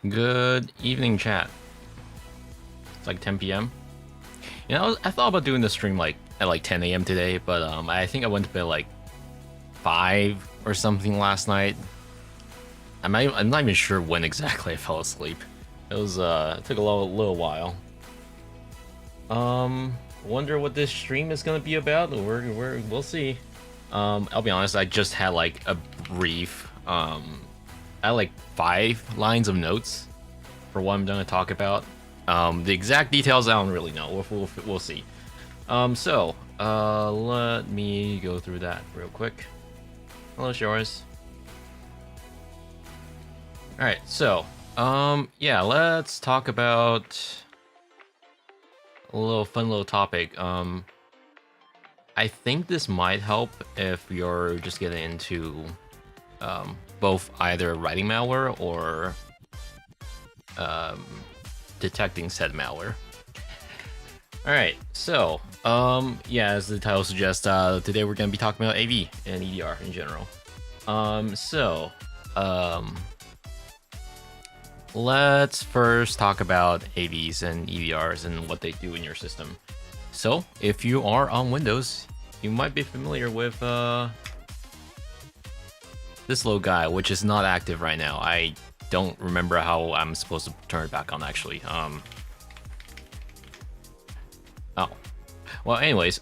Good evening, chat. It's like 10 p.m. You know, I thought about doing the stream like at like 10 a.m. today, but I think I went to bed like 5 or something last night. I'm not even sure when exactly I fell asleep. It was it took a little while. Wonder what this stream is gonna be about. We'll see. I'll be honest, I just had like a brief I had like 5 lines of notes for what I'm gonna talk about. The exact details I don't really know. We'll see. Let me go through that real quick. Hello, Shores. All right, so yeah, let's talk about a fun little topic. I think this might help if you're just getting into both either writing malware or detecting said malware. All right, so yeah, as the title suggests, today we're gonna be talking about AV and EDR in general. Let's first talk about AVs and EDRs and what they do in your system. So, if you are on Windows, you might be familiar with this little guy, which is not active right now. I don't remember how I'm supposed to turn it back on, actually. Oh. Well, anyways,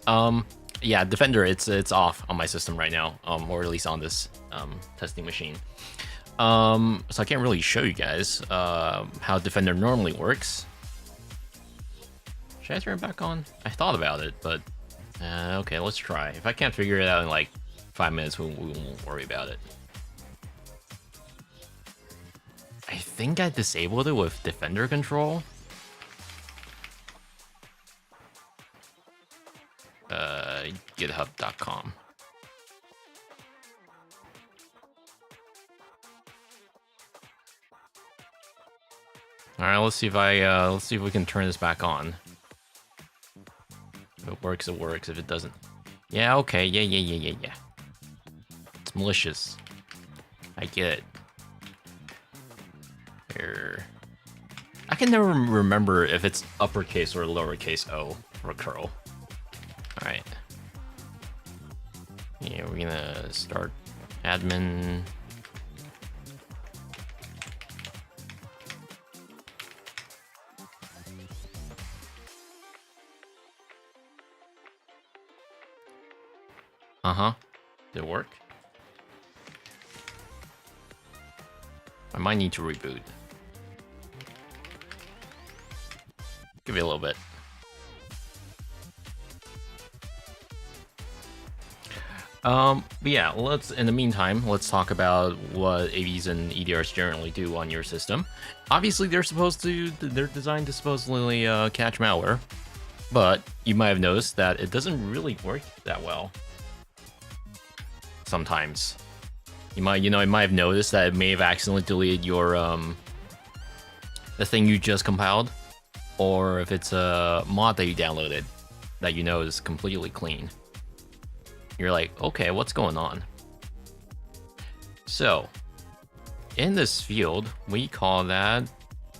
yeah, Defender, it's off on my system right now, or at least on this testing machine. So I can't really show you guys how Defender normally works. Should I turn it back on? I thought about it, but okay, let's try. If I can't figure it out in like 5 minutes, we won't worry about it. I think I disabled it with Defender control. GitHub.com. All right, let's see if we can turn this back on. If it works, it works. If it doesn't, yeah, okay, yeah. It's malicious. I get it. Here, I can never remember if it's uppercase or lowercase o for curl. All right. Yeah, we're gonna start admin. Did it work? I might need to reboot. Give it a little bit. But yeah, in the meantime, let's talk about what AVs and EDRs generally do on your system. Obviously, they're designed to supposedly catch malware, but you might have noticed that it doesn't really work that well. Sometimes, you might have noticed that it may have accidentally deleted your the thing you just compiled, or if it's a mod that you downloaded that you know is completely clean. You're like, okay, what's going on? So, in this field, we call that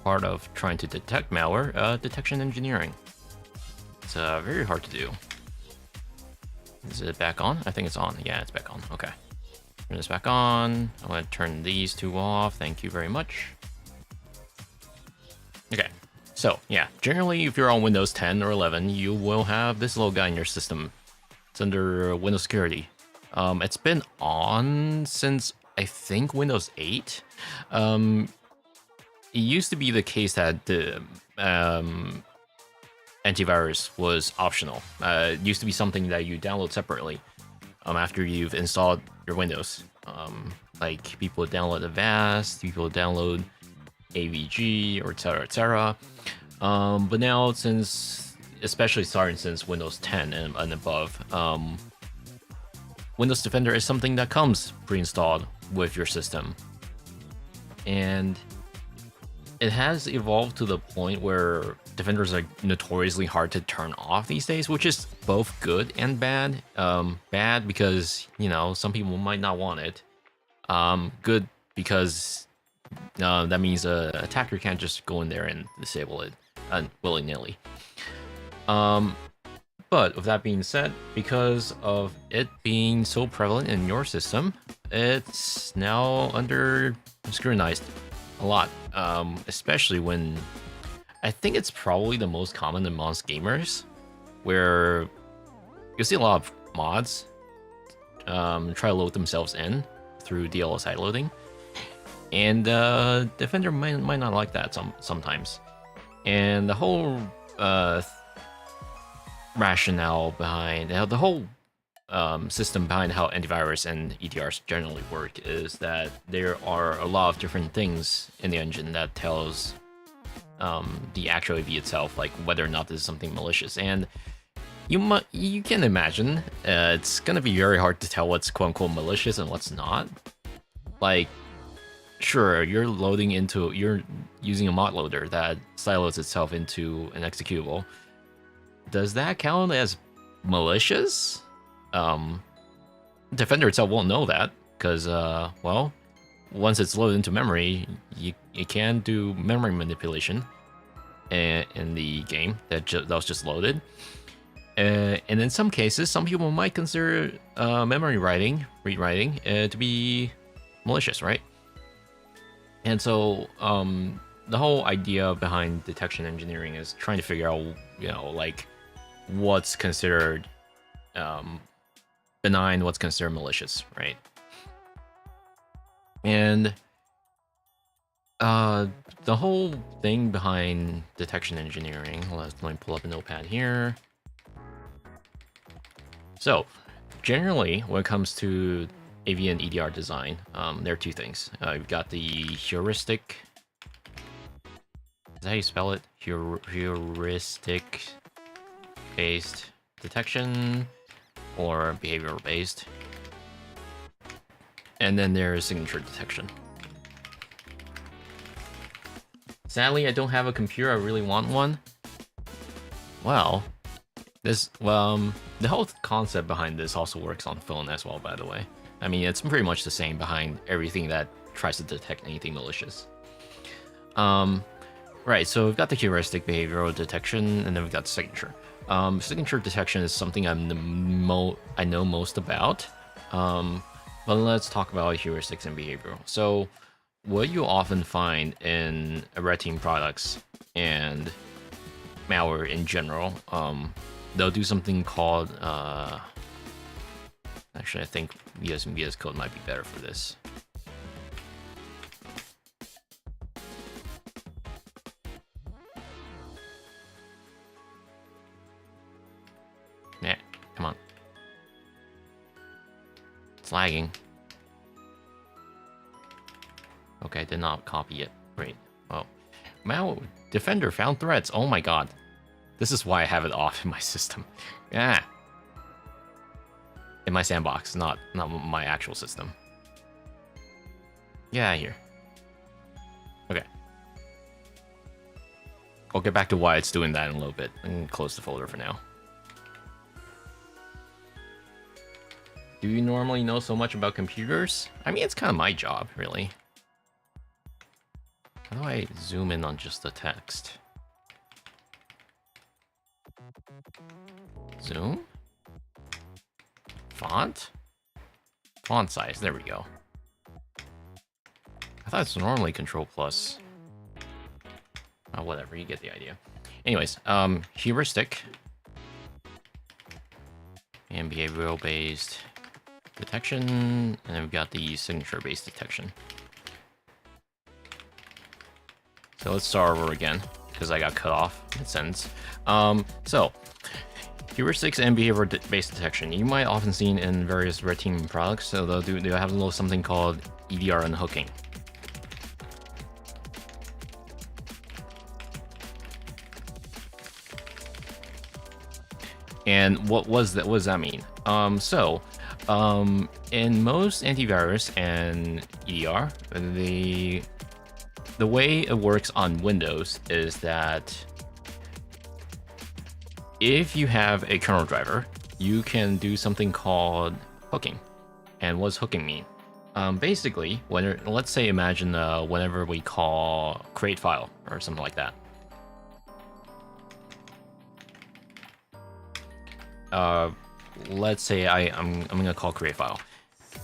part of trying to detect malware, detection engineering. It's very hard to do. Is it back on? I think it's on. Yeah, it's back on. Okay. Turn this back on. I'm going to turn these 2 off. Thank you very much. Okay. So, yeah, generally, if you're on Windows 10 or 11, you will have this little guy in your system. It's under Windows Security. It's been on since, I think, Windows 8. It used to be the case that the antivirus was optional. It used to be something that you download separately after you've installed your Windows. Like people would download Avast, people would download AVG, or etc. But now, especially starting since Windows 10 and above, Windows Defender is something that comes pre-installed with your system. And it has evolved to the point where Defenders are notoriously hard to turn off these days, which is both good and bad. Bad because, some people might not want it. Good because That means a attacker can't just go in there and disable it willy-nilly. But with that being said, because of it being so prevalent in your system, it's now under scrutinized a lot, especially when I think it's probably the most common amongst gamers, where you see a lot of mods try to load themselves in through DLL side loading, and Defender might not like that sometimes. And the whole rationale behind the whole system behind how antivirus and EDRs generally work is that there are a lot of different things in the engine that tells the actual AV itself, like whether or not this is something malicious. And you can imagine it's gonna be very hard to tell what's quote unquote malicious and what's not. Like, sure, you're using a mod loader that silos itself into an executable. Does that count as malicious? Defender itself won't know that because, well, once it's loaded into memory, you can do memory manipulation in the game that was just loaded. And in some cases, some people might consider memory rewriting to be malicious, right? And so the whole idea behind detection engineering is trying to figure out, like, what's considered benign, what's considered malicious, right? And the whole thing behind detection engineering, let me pull up a notepad here. So generally, when it comes to AV and EDR design, there are two things. You've got the heuristic. Is that how you spell it? Heuristic-based detection or behavioral-based. And then there's signature detection. Sadly, I don't have a computer. I really want one. Well, the whole concept behind this also works on phone as well, by the way. I mean, it's pretty much the same behind everything that tries to detect anything malicious. Right, so we've got the heuristic behavioral detection, and then we've got signature. Signature detection is something I know most about. But let's talk about heuristics and behavioral. So what you often find in red team products and malware in general, they'll do something called actually, I think VS code might be better for this. Yeah, come on. It's lagging. Okay, I did not copy it. Great. Well, Defender found threats. Oh my god. This is why I have it off in my system. Yeah. In my sandbox, not my actual system. Yeah, here. Okay. I'll get back to why it's doing that in a little bit and close the folder for now. Do you normally know so much about computers? I mean, it's kind of my job, really. How do I zoom in on just the text? Zoom? Font? Font size, there we go. I thought it's normally Control Plus. Oh, whatever, you get the idea. Anyways, heuristic and behavioral-based detection, and then we've got the signature-based detection. So let's start over again, because I got cut off mid-sentence. So, heuristics and behavior-based detection. You might often see in various red team products, so they'll have a little something called EDR unhooking. And what does that mean? In most antivirus and EDR, the way it works on Windows is that if you have a kernel driver, you can do something called hooking. And what does hooking mean? Basically, let's say imagine whenever we call create file or something like that. Let's say I'm gonna call create file,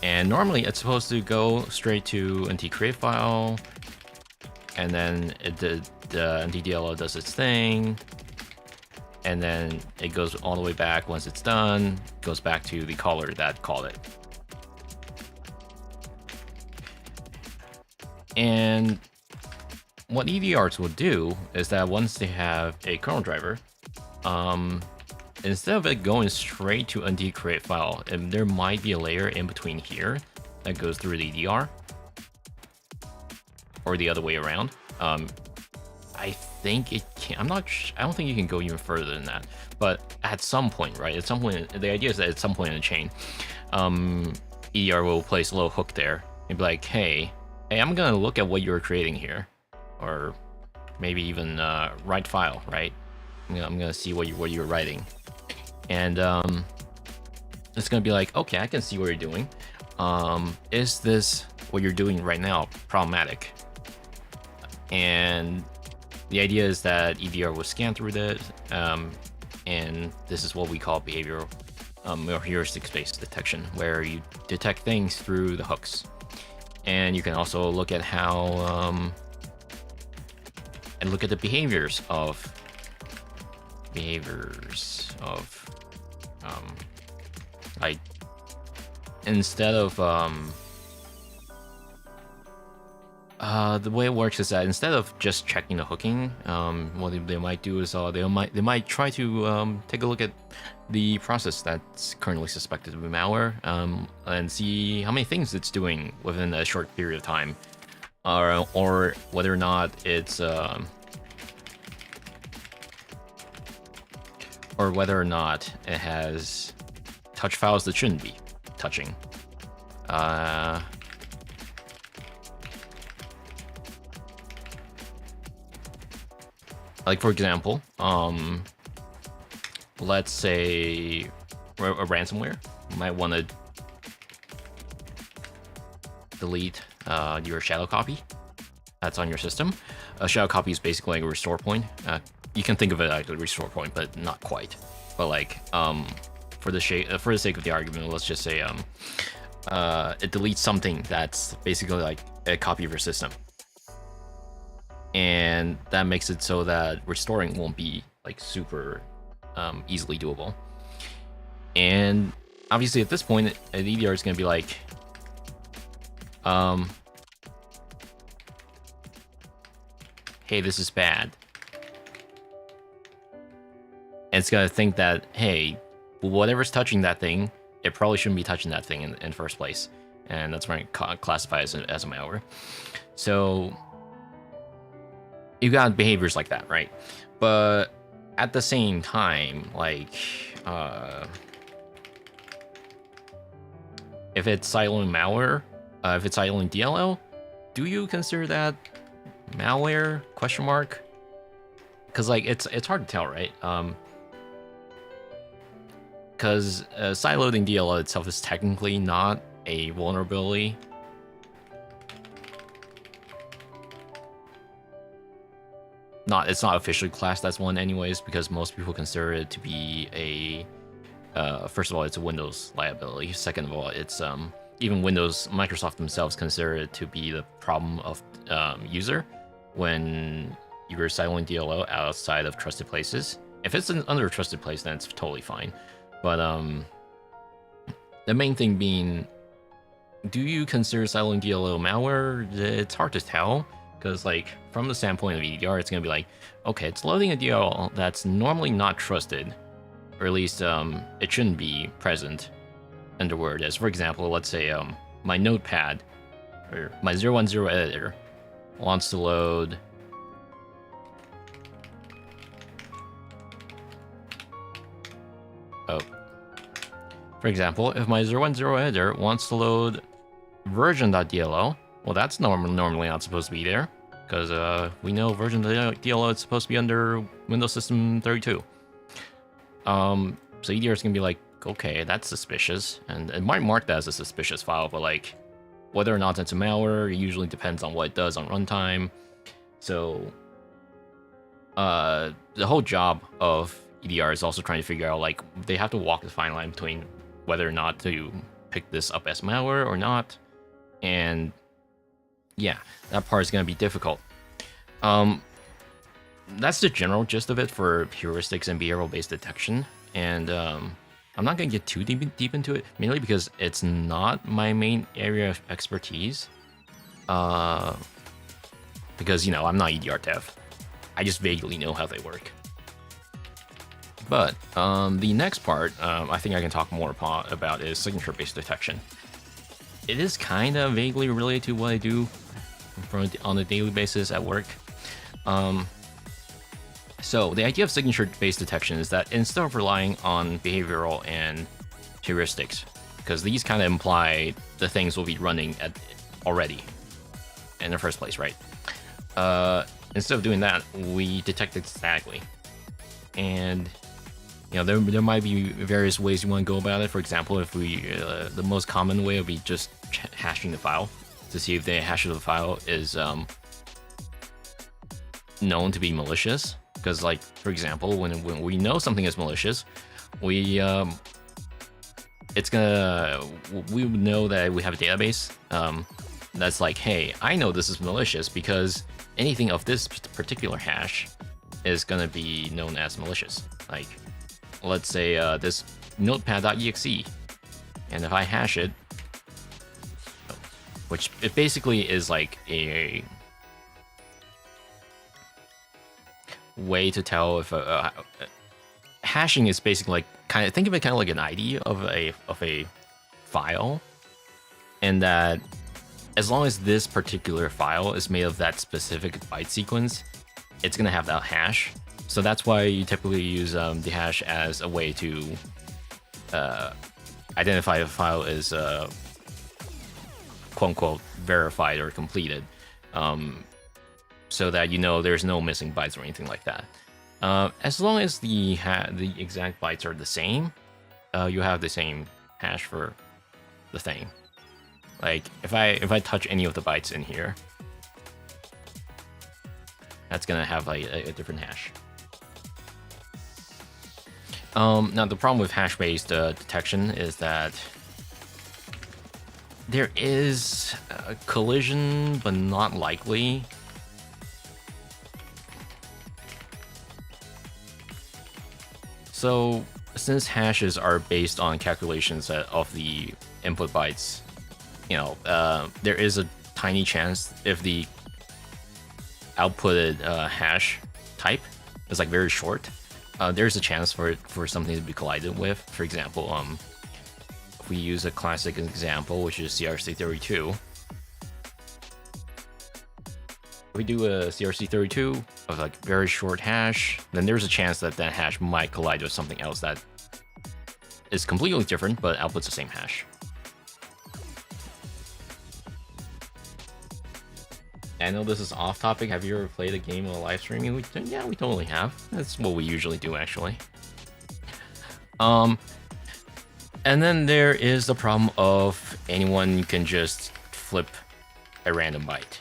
and normally it's supposed to go straight to nt create file, and then the ntdlo does its thing, and then it goes all the way back. Once it's done, it goes back to the caller that called it. And what EDRs will do is that once they have a kernel driver, instead of it going straight to nt create file, and there might be a layer in between here that goes through the EDR, or the other way around. I think it can. I don't think you can go even further than that. But at some point, right? At some point, the idea is that at some point in the chain, EDR will place a little hook there and be like, hey, I'm gonna look at what you're creating here, or maybe even write file, right? I'm gonna see what you're writing, and it's gonna be like, okay, I can see what you're doing. Is this what you're doing right now problematic? And the idea is that EDR will scan through this, and this is what we call behavioral or heuristic-based detection, where you detect things through the hooks. And you can also look at how and look at the behaviors of like, instead of the way it works is that instead of just checking the hooking, what they might do is they might try to take a look at the process that's currently suspected to be malware, and see how many things it's doing within a short period of time, or whether or not it's or whether or not it has touched files that shouldn't be touching. Like, for example, let's say a ransomware might want to delete your shadow copy that's on your system. A shadow copy is basically like a restore point. You can think of it like a restore point, but not quite. But like, for the sake of the argument, let's just say it deletes something that's basically like a copy of your system. And that makes it so that restoring won't be like super easily doable. And obviously at this point, an EDR is going to be like, hey, this is bad. And it's going to think that, hey, whatever's touching that thing, it probably shouldn't be touching that thing in the first place. And that's why it classifies as a malware. So you got behaviors like that, right? But at the same time, like, if it's siloing malware, if it's siloing DLL, do you consider that malware? Question mark? Because like it's hard to tell, right? Because siloing DLL itself is technically not a vulnerability. It's not officially classed as one anyways, because most people consider it to be a first of all, it's a Windows liability. Second of all, it's even Microsoft themselves consider it to be the problem of user when you're siloing DLL outside of trusted places. If it's under a trusted place, then it's totally fine. But the main thing being, do you consider siloing DLL malware? It's hard to tell. Because, like, from the standpoint of EDR, it's going to be like, okay, it's loading a DLL that's normally not trusted, or at least it shouldn't be present under where it is. For example, let's say my notepad, or my 010 editor, wants to load for example, if my 010 editor wants to load version.dll, well, that's normally not supposed to be there, because we know version.dll is supposed to be under Windows System 32. So EDR is going to be like, okay, that's suspicious, and it might mark that as a suspicious file, but like, Whether or not that's a malware usually depends on what it does on runtime. So the whole job of EDR is also trying to figure out, like, they have to walk the fine line between whether or not to pick this up as malware or not. And yeah, that part is going to be difficult. That's the general gist of it for heuristics and behavioral-based detection. And I'm not going to get too deep into it, mainly because it's not my main area of expertise. Because, you know, I'm not EDR dev. I just vaguely know how they work. But the next part, I think I can talk more about is signature-based detection. It is kind of vaguely related to what I do on a daily basis at work. So the idea of signature-based detection is that instead of relying on behavioral and heuristics, because these kind of imply the things will be running already in the first place, right? Instead of doing that, we detect it statically. And you know, there might be various ways you want to go about it. For example, if we the most common way would be just hashing the file to see if the hash of the file is known to be malicious. Because, like, for example, when we know something is malicious, we know that we have a database that's like, hey, I know this is malicious because anything of this particular hash is gonna be known as malicious. Like, let's say this notepad.exe, and if I hash it, which it basically is like a way to tell if hashing is basically like think of it kind of like an ID of a file, and that as long as this particular file is made of that specific byte sequence, it's gonna have that hash. So that's why you typically use the hash as a way to identify if a file is quote unquote verified or completed. So that you know there's no missing bytes or anything like that. As long as the exact bytes are the same, you have the same hash for the thing. Like if I touch any of the bytes in here, that's gonna have a different hash. Now the problem with hash-based detection is that there is a collision, but not likely. So, since hashes are based on calculations of the input bytes, you know, there is a tiny chance if the outputted hash type is like very short, there's a chance for something to be collided with. For example, if we use a classic example, which is CRC32. If we do a CRC32 of like very short hash, then there's a chance that that hash might collide with something else that is completely different but outputs the same hash. I know this is off topic. Have you ever played a game while live streaming? Yeah, we totally have. That's what we usually do, actually. And then there is the problem of anyone can just flip a random byte.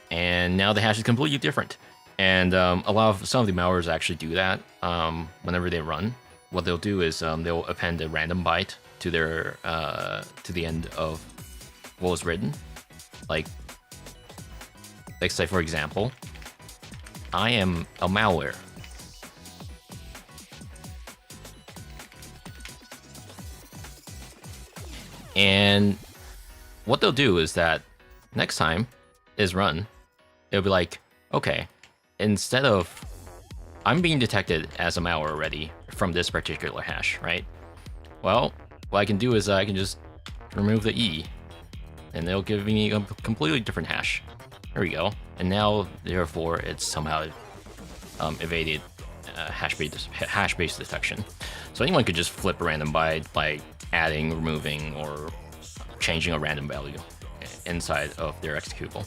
And now the hash is completely different. And some of the malwares actually do that whenever they run. What they'll do is they'll append a random byte to their to the end of what was written. Like, let's say, for example, I am a malware. And what they'll do is that next time is run, it'll be like, okay, instead of I'm being detected as a malware already from this particular hash, right? Well, what I can do is I can just remove the E, and they'll give me a completely different hash. There we go. And now, therefore, it's somehow evaded hash-based detection. So anyone could just flip a random byte by adding, removing, or changing a random value inside of their executable.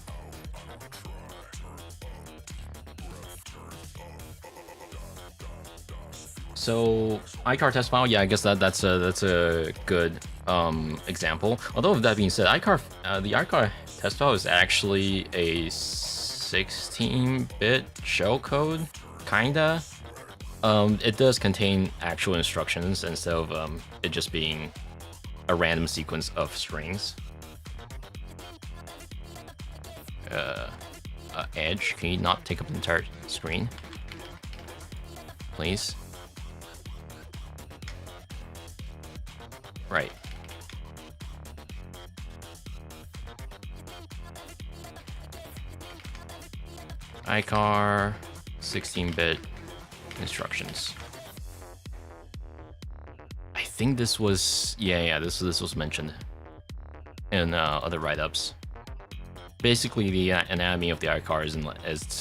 So iCar test file, yeah, I guess that's a good example. Although with that being said, the iCar test file is actually a 16-bit shellcode, kinda. It does contain actual instructions instead of it just being a random sequence of strings. Edge, can you not take up the entire screen, please? Right. iCar 16-bit instructions. I think this was this was mentioned in other write-ups. Basically, the anatomy of the iCar is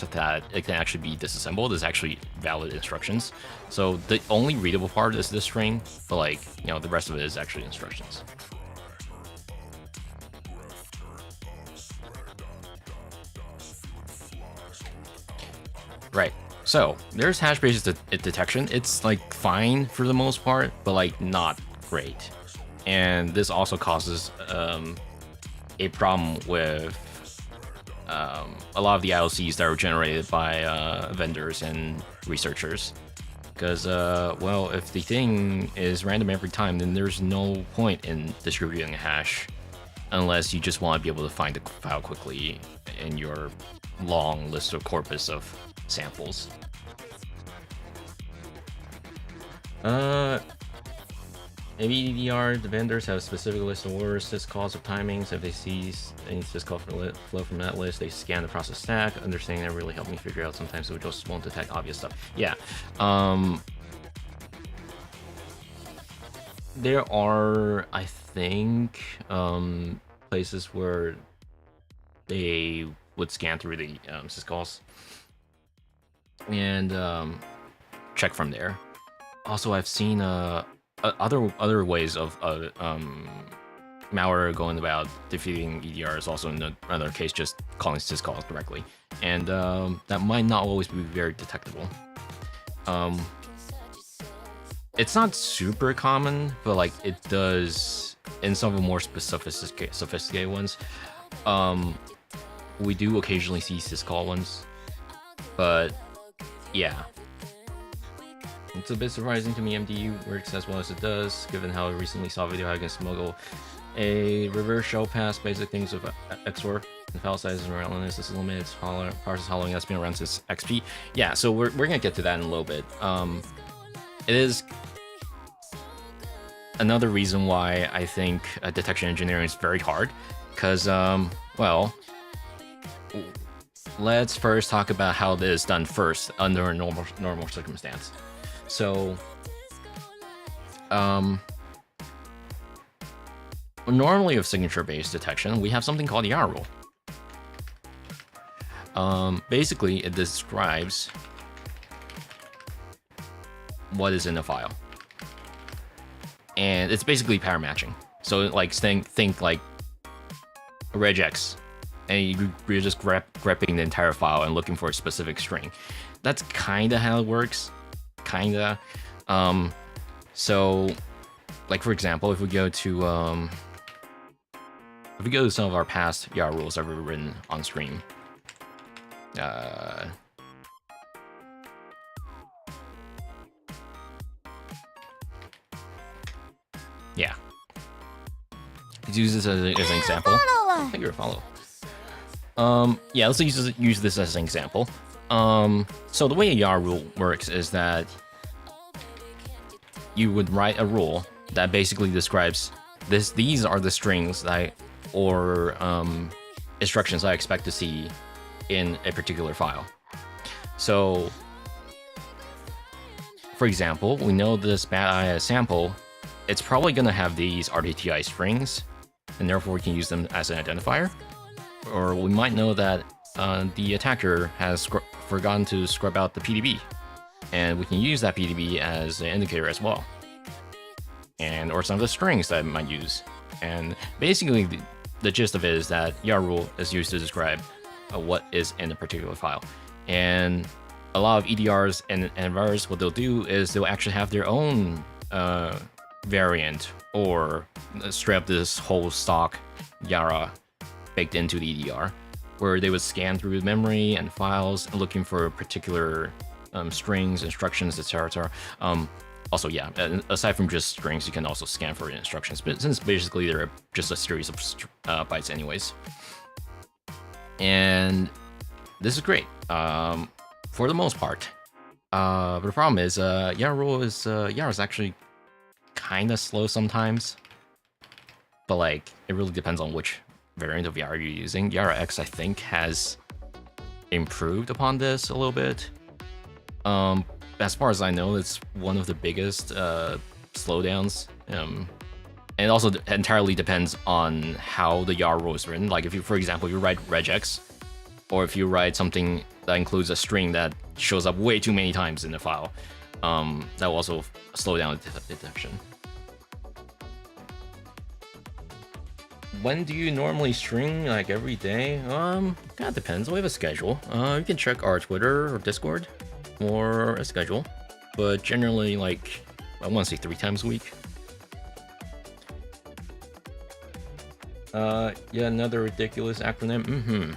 that it can actually be disassembled. It's actually valid instructions. So the only readable part is this string, but like, you know, the rest of it is actually instructions. Right. So there's hash basis detection. It's like fine for the most part, but like not great. And this also causes a problem with a lot of the IOCs that are generated by vendors and researchers. Because, well, if the thing is random every time, then there's no point in distributing a hash unless you just want to be able to find the file quickly in your long list of corpus of samples. Maybe EDR, the vendors have a specific list of orders, syscalls, or timings. If they see any syscall flow from that list, they scan the process stack. Understanding that really helped me figure out sometimes it just won't detect obvious stuff. Yeah. There are, I think, places where they would scan through the syscalls and check from there. Also, I've seen other ways of malware going about defeating EDR is also in another case just calling syscalls directly, and that might not always be very detectable. It's not super common, but like it does in some of the more sophisticated ones. We do occasionally see syscall ones, but yeah. It's a bit surprising to me MDU works as well as it does, given how I recently saw a video how you can smuggle a reverse shell pass basic things with XOR and file sizes and relentless. This is limited parses hollowing that's been around since XP. Yeah, so we're gonna get to that in a little bit. It is another reason why I think detection engineering is very hard, because well, let's first talk about how it is done first under a normal circumstance. So, normally with signature-based detection, we have something called the R rule. Basically, it describes what is in the file, and it's basically pattern matching. So, like, think like regex, and you're just grepping the entire file and looking for a specific string. That's kind of how it works. Kinda. So, like for example, if we go to some of our past YAR rules that were written on stream, yeah. Let's use this as an example. I think you're a follow. Yeah, let's use this as an example. So the way a YAR rule works is that you would write a rule that basically describes these are the strings that or instructions I expect to see in a particular file. So, for example, we know this bad sample, it's probably going to have these RTTI strings, and therefore we can use them as an identifier. Or we might know that the attacker has forgotten to scrub out the PDB, and we can use that PDB as an indicator as well, and or some of the strings that it might use. And basically the gist of it is that YAR rule is used to describe what is in a particular file. And a lot of EDRs and antivirus, what they'll do is they'll actually have their own variant or straight up this whole stock Yara baked into the EDR, where they would scan through memory and files looking for particular strings, instructions, etc. Also, yeah, aside from just strings, you can also scan for instructions, but since basically they're just a series of bytes anyways. And this is great for the most part. But the problem is, Yara is actually kind of slow sometimes. But like, it really depends on which variant of Yara you're using. Yara X, I think, has improved upon this a little bit. As far as I know, it's one of the biggest slowdowns. And it also entirely depends on how the Yara rule is written. Like, if you, for example, if you write regex, or if you write something that includes a string that shows up way too many times in the file, that will also slow down detection. When do you normally string? Like every day? Kind of depends. We have a schedule. You can check our Twitter or Discord for a schedule, but generally, like, I want to say 3 times a week. Yeah, another ridiculous acronym.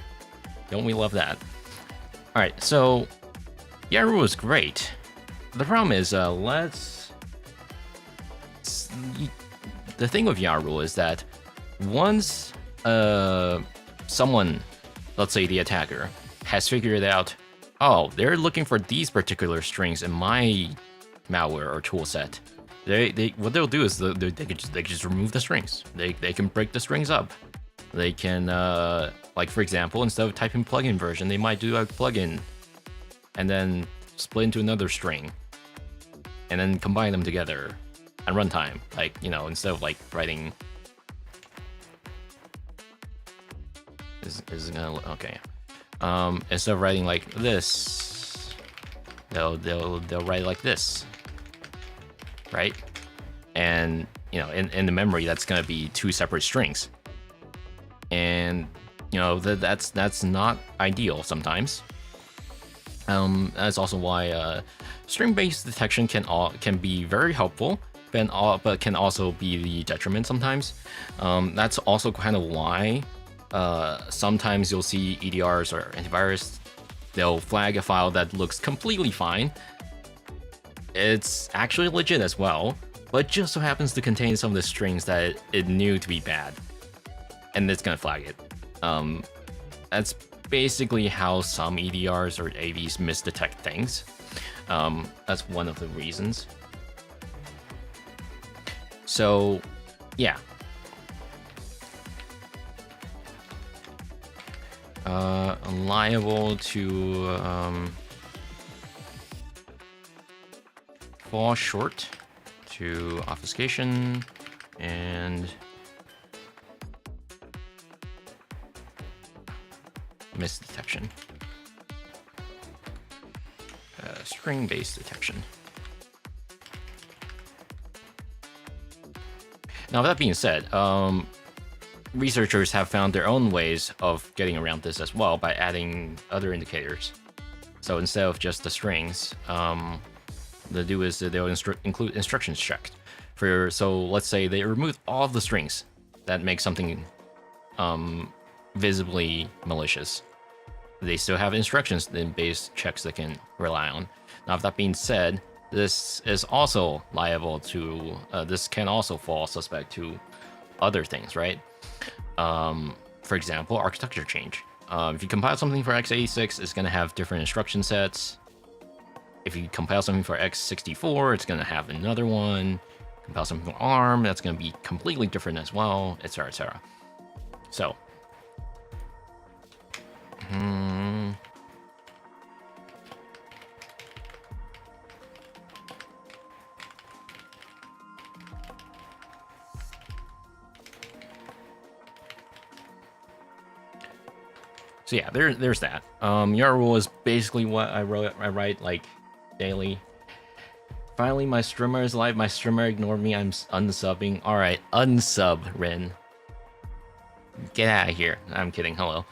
Don't we love that? All right, so Yaru is great. The problem is, the thing with Yaru is that once someone, let's say the attacker, has figured out, oh, they're looking for these particular strings in my malware or toolset, what they'll do is they can just remove the strings. They can break the strings up. They can like, for example, instead of typing plugin version, they might do a plugin and then split into another string and then combine them together at runtime. Like, you know, instead of like writing is gonna okay. Instead of writing like this, they'll write like this, right? And you know, in the memory, that's gonna be 2 separate strings, and you know that's not ideal sometimes. That's also why string-based detection can be very helpful, but can also be the detriment sometimes. That's also kind of why sometimes you'll see EDRs or antivirus, they'll flag a file that looks completely fine. It's actually legit as well, but just so happens to contain some of the strings that it knew to be bad, and it's gonna flag it. That's basically how some EDRs or AVs misdetect things. That's one of the reasons. So, yeah. Liable to fall short to obfuscation and misdetection. String-based detection. Now, that being said, researchers have found their own ways of getting around this as well by adding other indicators. So instead of just the strings, they'll do is they'll include instructions checked. So let's say they remove all of the strings that make something visibly malicious. They still have instructions and base checks they can rely on. Now, if that being said, this is also liable to, this can also fall suspect to other things, right? For example, architecture change. If you compile something for x86, it's going to have different instruction sets. If you compile something for x64, it's going to have another one. Compile something for ARM, that's going to be completely different as well, etc., etc. So, so yeah, there's that. Your rule is basically what I write like daily. Finally, my streamer is live. My streamer ignored me. I'm unsubbing. All right, unsub, Ren. Get out of here. I'm kidding. Hello.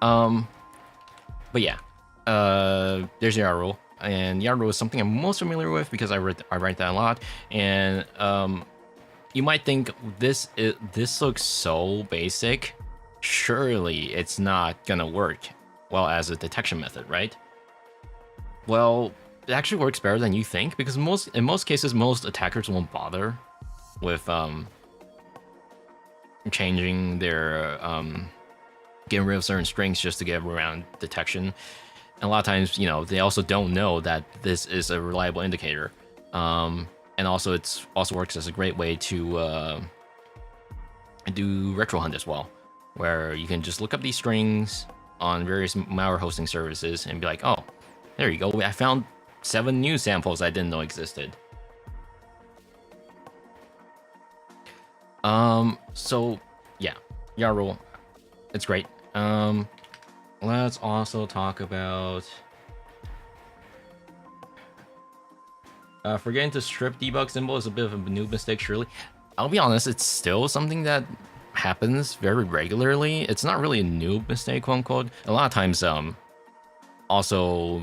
But yeah, there's YAR rule, and YAR rule is something I'm most familiar with because I write that a lot. And you might think this looks so basic. Surely it's not gonna work well as a detection method, right? Well, it actually works better than you think because in most cases, most attackers won't bother with changing their getting rid of certain strings just to get around detection. And a lot of times, you know, they also don't know that this is a reliable indicator. And also, it's also works as a great way to do retro hunt as well, where you can just look up these strings on various malware hosting services and be like, oh, there you go. I found 7 new samples I didn't know existed. So yeah, YAR rule, it's great. Let's also talk about forgetting to strip debug symbol is a bit of a noob mistake, surely. I'll be honest, it's still something that happens very regularly. It's not really a noob mistake, quote unquote. A lot of times, also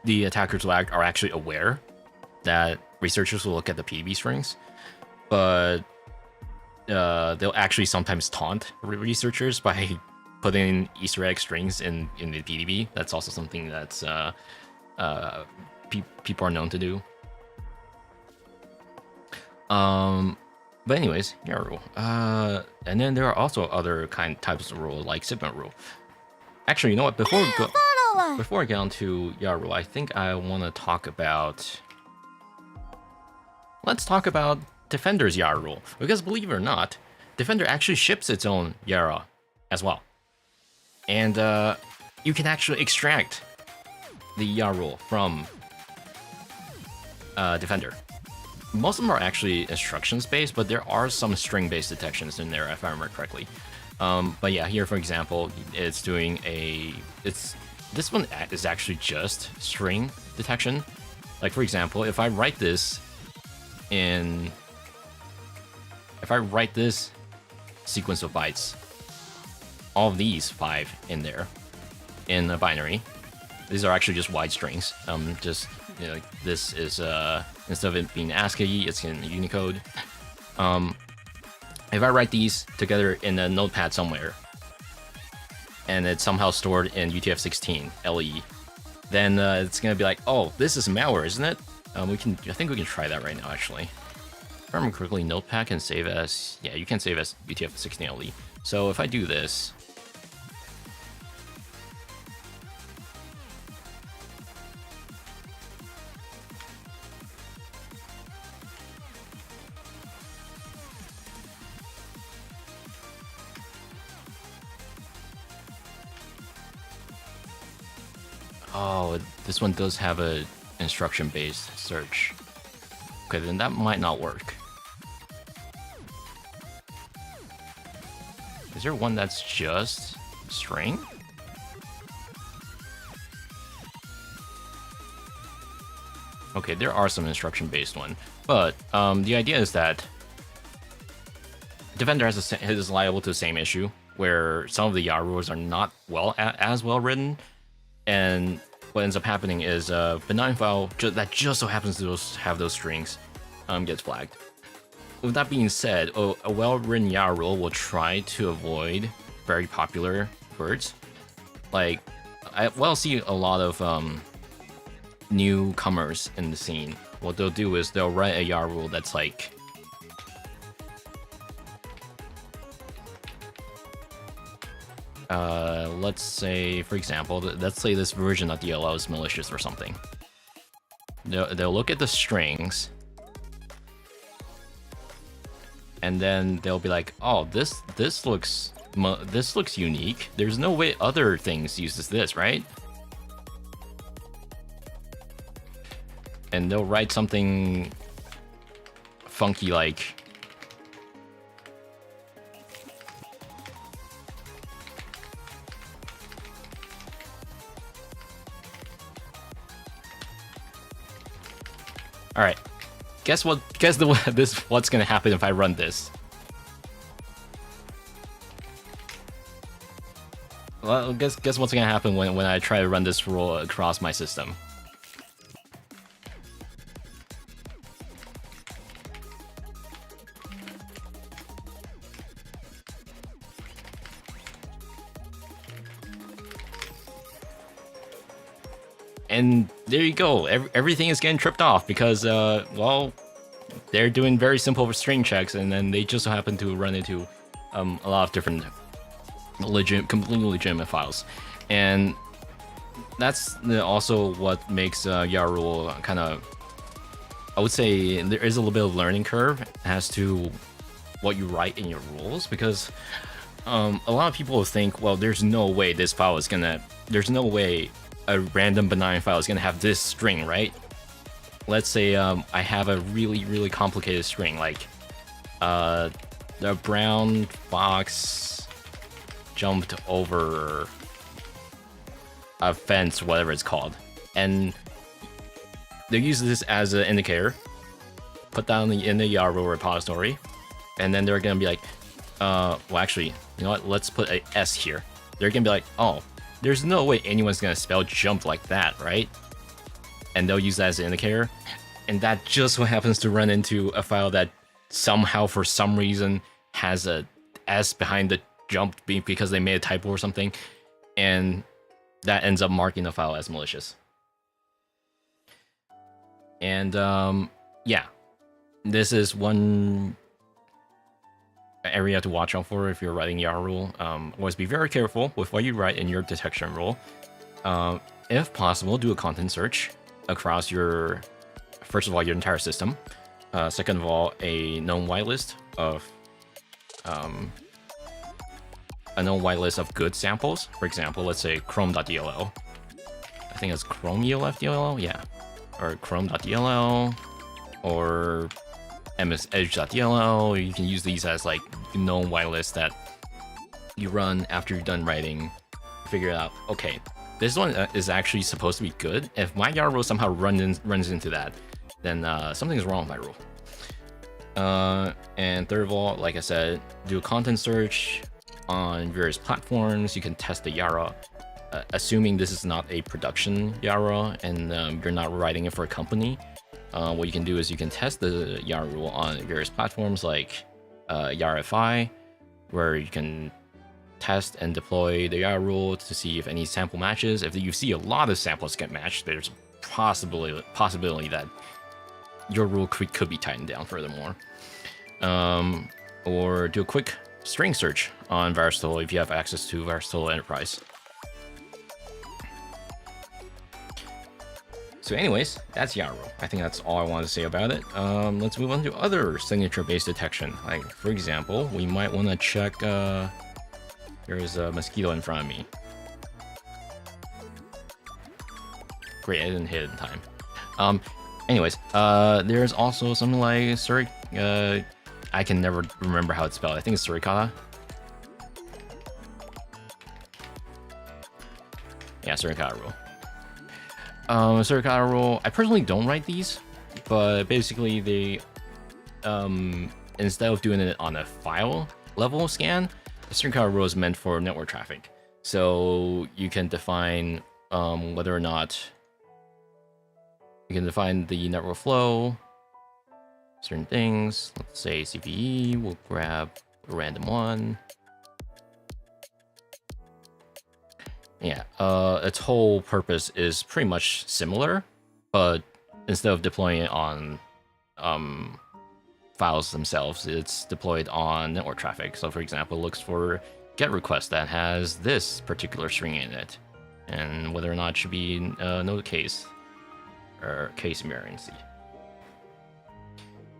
the attackers are actually aware that researchers will look at the PDB strings, but they'll actually sometimes taunt researchers by putting Easter egg strings in the PDB. That's also something that's people are known to do. But anyways, YAR rule. And then there are also other types of rule, like segment rule. Actually, you know what? Before I get on to YAR rule, I think I want to talk about. Let's talk about Defender's YAR rule, because believe it or not, Defender actually ships its own YARA as well, and you can actually extract the YAR rule from Defender. Most of them are actually instructions based, but there are some string based detections in there if I remember correctly. But yeah, here for example, it's doing this one is actually just string detection. Like for example, if I write this sequence of bytes, all of these 5 in there in a binary, these are actually just wide strings. Just, you know, this is instead of it being ASCII, it's in Unicode. If I write these together in a notepad somewhere, and it's somehow stored in UTF-16 LE, then it's gonna be like, oh, this is malware, isn't it? I think we can try that right now, actually. If I remember correctly, Notepad can save as, yeah, you can save as UTF-16 LE. So if I do this, oh, this one does have a instruction-based search. Okay, then that might not work. Is there one that's just string? Okay, there are some instruction-based one, but the idea is that Defender is liable to the same issue, where some of the YAR rules are not as well written, and what ends up happening is a benign file that just so happens to have those strings gets flagged. With that being said, a well-written YAR rule will try to avoid very popular words. Like, I'll see a lot of newcomers in the scene. What they'll do is they'll write a YAR rule that's like, let's say, for example, let's say this version of DLL is malicious or something. They'll look at the strings, and then they'll be like, oh, this looks unique. There's no way other things uses this, right? And they'll write something funky like, all right, guess what's gonna happen if I run this? well, guess what's gonna happen when I try to run this rule across my system. And there you go. Everything is getting tripped off because, well, they're doing very simple string checks, and then they just happen to run into a lot of different completely legitimate files. And that's also what makes YARUL kind of, I would say there is a little bit of learning curve as to what you write in your rules, because a lot of people think, well, there's no way this file is gonna, there's no way a random benign file is gonna have this string, right? Let's say I have a really complicated string, like the brown fox jumped over a fence, whatever it's called, and they use this as an indicator, put that in the YARUL repository, and then they're gonna be like, well, actually, you know what, let's put a S here. They're gonna be like, oh, there's no way anyone's gonna spell jump like that, right? And they'll use that as an indicator, and that just what happens to run into a file that somehow, for some reason, has a S behind the jump because they made a typo or something, and that ends up marking the file as malicious. And yeah, this is one area to watch out for if you're writing YARUL. Always be very careful with what you write in your detection rule. If possible, do a content search across your, first of all, your entire system. Second of all, a known whitelist of good samples. For example, let's say chrome.dll. I think it's chrome.dll, yeah, or chrome.dll, or msedge.dll. You can use these as like known whitelists that you run after you're done writing. Figure out, okay, this one is actually supposed to be good. If my YARUL somehow runs into that, then something's wrong with my rule. And third of all, like I said, do a content search on various platforms. You can test the YARUL, assuming this is not a production YARUL and you're not writing it for a company. What you can do is you can test the YARUL on various platforms like YARFI, where you can test and deploy the YARUL to see if any sample matches. If you see a lot of samples get matched, there's a possibility that your rule could be tightened down furthermore. Or do a quick string search on VirusTotal if you have access to VirusTotal Enterprise. So anyways, that's YARUL. I think that's all I want to say about it. Let's move on to other signature-based detection. Like, for example, we might want to check... there's a mosquito in front of me. Great, I didn't hit it in time. Anyways, there's also something like I can never remember how it's spelled. I think it's suricata. Yeah, suricata rule. Suricata rule. I personally don't write these, but basically they, instead of doing it on a file level scan, the suricata rule is meant for network traffic. So you can define whether or not you can define the network flow, certain things. Let's say CVE. We'll grab a random one. Yeah, its whole purpose is pretty much similar, but instead of deploying it on files themselves, it's deployed on network traffic. So for example, it looks for GET request that has this particular string in it, and whether or not it should be node case or case invariancy.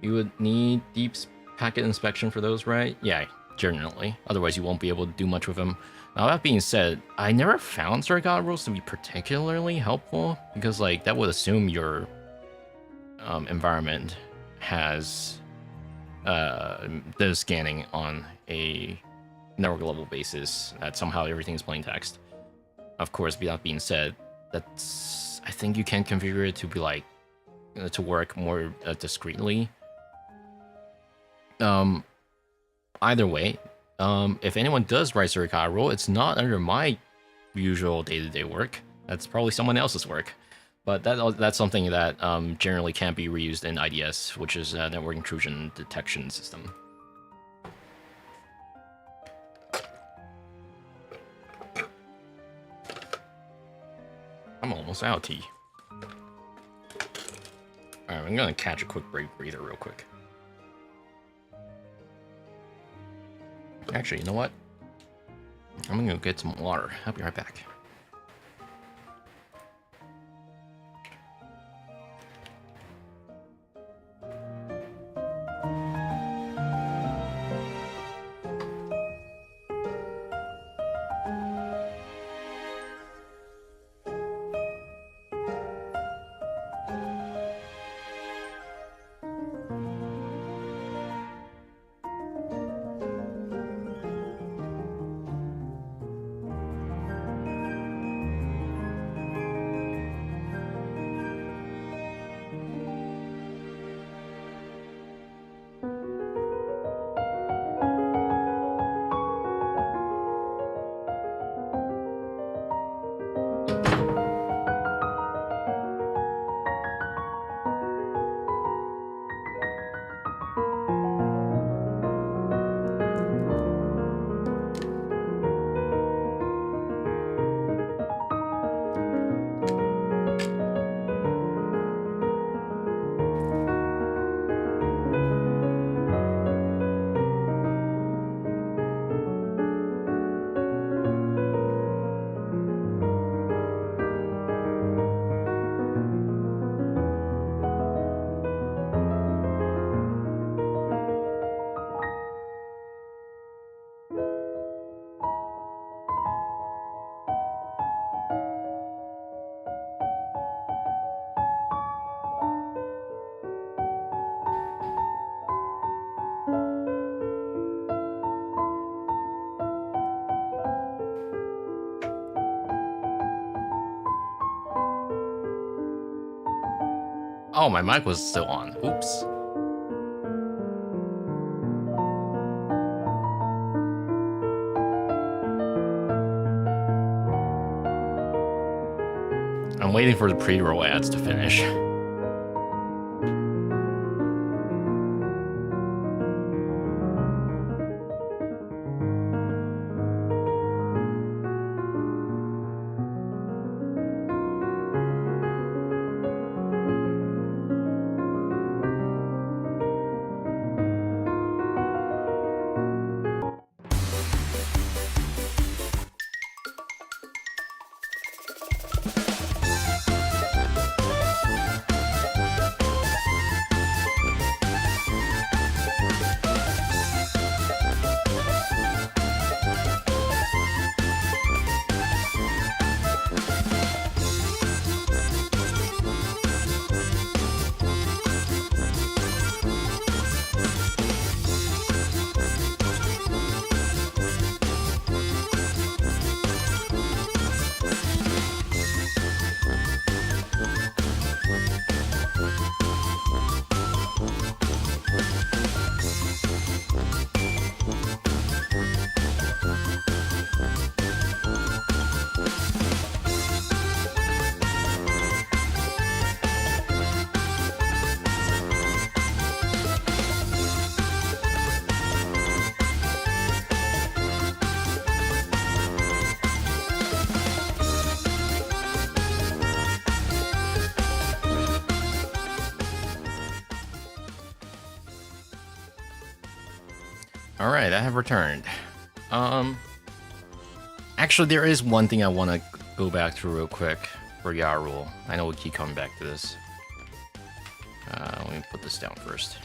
You would need deep packet inspection for those, right? Yeah, generally. Otherwise, you won't be able to do much with them. Now, that being said, I never found suricata rules to be particularly helpful because, like, that would assume your environment has the scanning on a network level basis, that somehow everything is plain text. Of course, that being said, that's, I think you can configure it to be like to work more discreetly. Either way, if anyone does write suricata rule, it's not under my usual day-to-day work. That's probably someone else's work. But that's something that generally can't be reused in IDS, which is a network intrusion detection system. I'm almost out of tea. Alright, I'm gonna catch a quick breather real quick. Actually, you know what? I'm gonna go get some water. I'll be right back. Oh, my mic was still on. Oops. I'm waiting for the pre-roll ads to finish. Alright, I have returned. Actually, there is one thing I want to go back to real quick for Yarul. I know we keep coming back to this. Let me put this down first.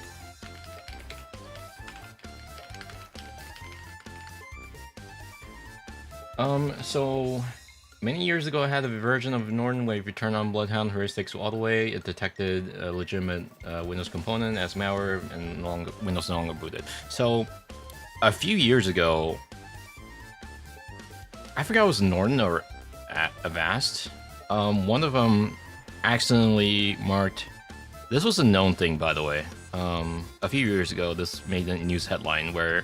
So many years ago, I had a version of Norton where if you turn on Bloodhound heuristics all the way, it detected a legitimate Windows component as malware and Windows no longer booted. So a few years ago, I forgot it was Norton or Avast. One of them accidentally marked. This was a known thing, by the way. A few years ago, this made a news headline where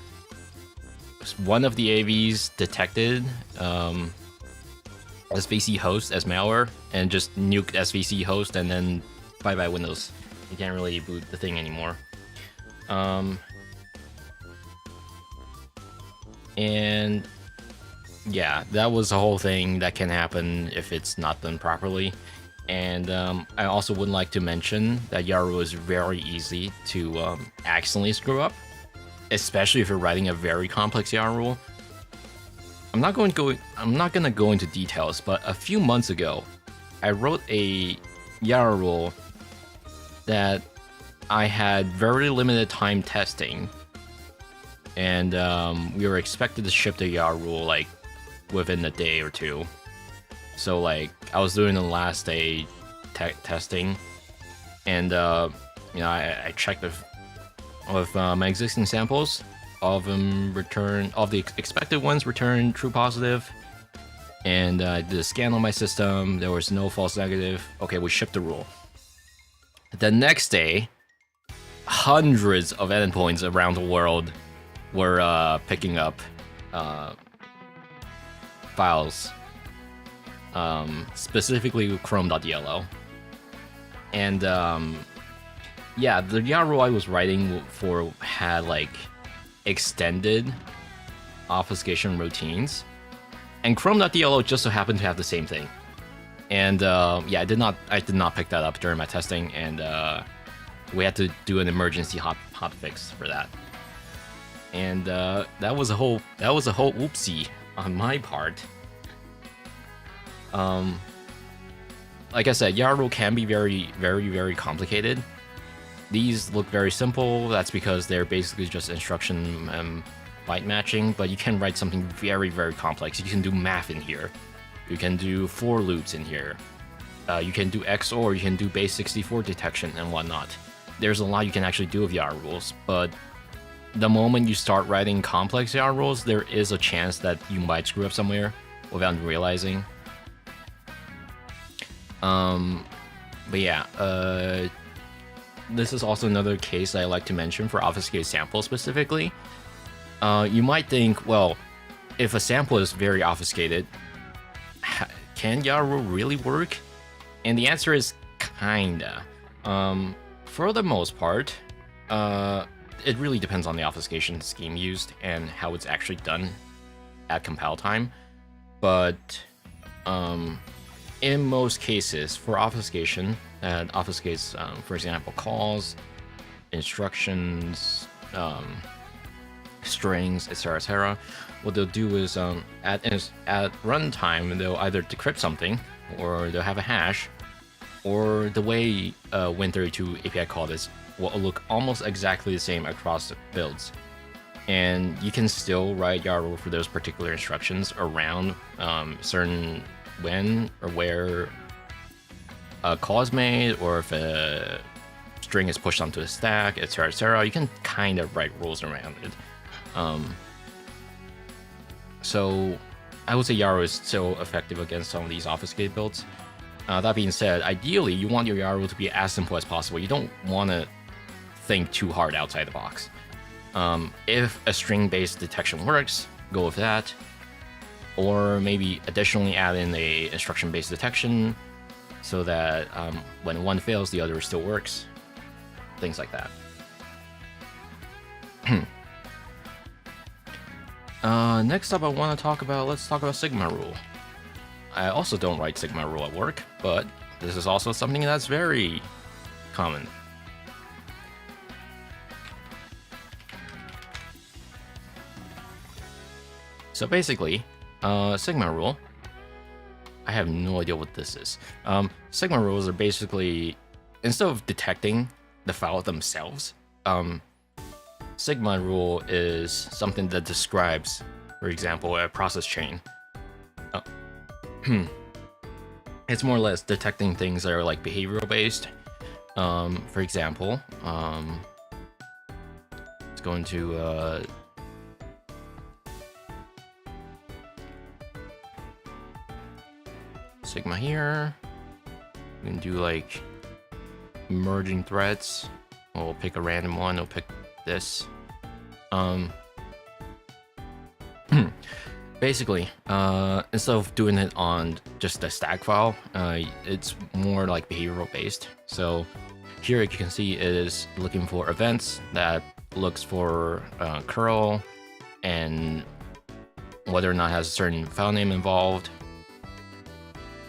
one of the AVs detected SVC host as malware and just nuke SVC host and then bye-bye Windows. You can't really boot the thing anymore. And yeah, that was the whole thing that can happen if it's not done properly. And I also would like to mention that YARU is very easy to accidentally screw up, especially if you're writing a very complex YARU. I'm not gonna go into details, but a few months ago, I wrote a YARU that I had very limited time testing, and we were expected to ship the YARU like within a day or two. So like I was doing the last day testing, and I checked with my existing samples. All of them return, all of the expected ones returned true positive, and I did a scan on my system. There was no false negative. Okay, we shipped the rule. The next day, hundreds of endpoints around the world were picking up files, specifically Chrome.yellow. And yeah, the YARU I was writing for had like extended obfuscation routines, and Chrome.yellow just so happened to have the same thing. And yeah, I did not pick that up during my testing, and we had to do an emergency hot fix for that. And that was a whole oopsie on my part. Like I said, YARU can be very, very, very complicated. These look very simple. That's because they're basically just instruction byte matching, but you can write something very, very complex. You can do math in here. You can do for loops in here. You can do XOR, you can do base 64 detection and whatnot. There's a lot you can actually do with YARUs, but the moment you start writing complex YARUs, there is a chance that you might screw up somewhere without realizing. But yeah, this is also another case I like to mention for obfuscated samples specifically. You might think, well, if a sample is very obfuscated, can YARU really work? And the answer is kinda. For the most part, it really depends on the obfuscation scheme used and how it's actually done at compile time. But in most cases, for obfuscation that obfuscates, for example, calls, instructions, strings, etc., what they'll do is at runtime they'll either decrypt something, or they'll have a hash, or the way Win32 API call this will look almost exactly the same across builds. And you can still write YARU for those particular instructions around certain when or where a call is made, or if a string is pushed onto a stack, etc., etc. You can kind of write rules around it. So I would say YARU is still effective against some of these obfuscated builds. That being said, ideally you want your YARU to be as simple as possible. You don't want to think too hard outside the box. If a string-based detection works, go with that. Or maybe additionally add in a instruction-based detection so that when one fails, the other still works. Things like that. Next up, let's talk about Sigma rule. I also don't write Sigma rule at work, but this is also something that's very common. So basically, Sigma rule, I have no idea what this is. Sigma rules are basically, instead of detecting the file themselves, Sigma rule is something that describes, for example, a process chain. It's more or less detecting things that are like behavioral based. For example, let's go into Sigma here. We can do like merging threads. We'll pick a random one. We'll pick this. Basically, instead of doing it on just a stack file, it's more like behavioral based. So here you can see it is looking for events that looks for curl and whether or not it has a certain file name involved,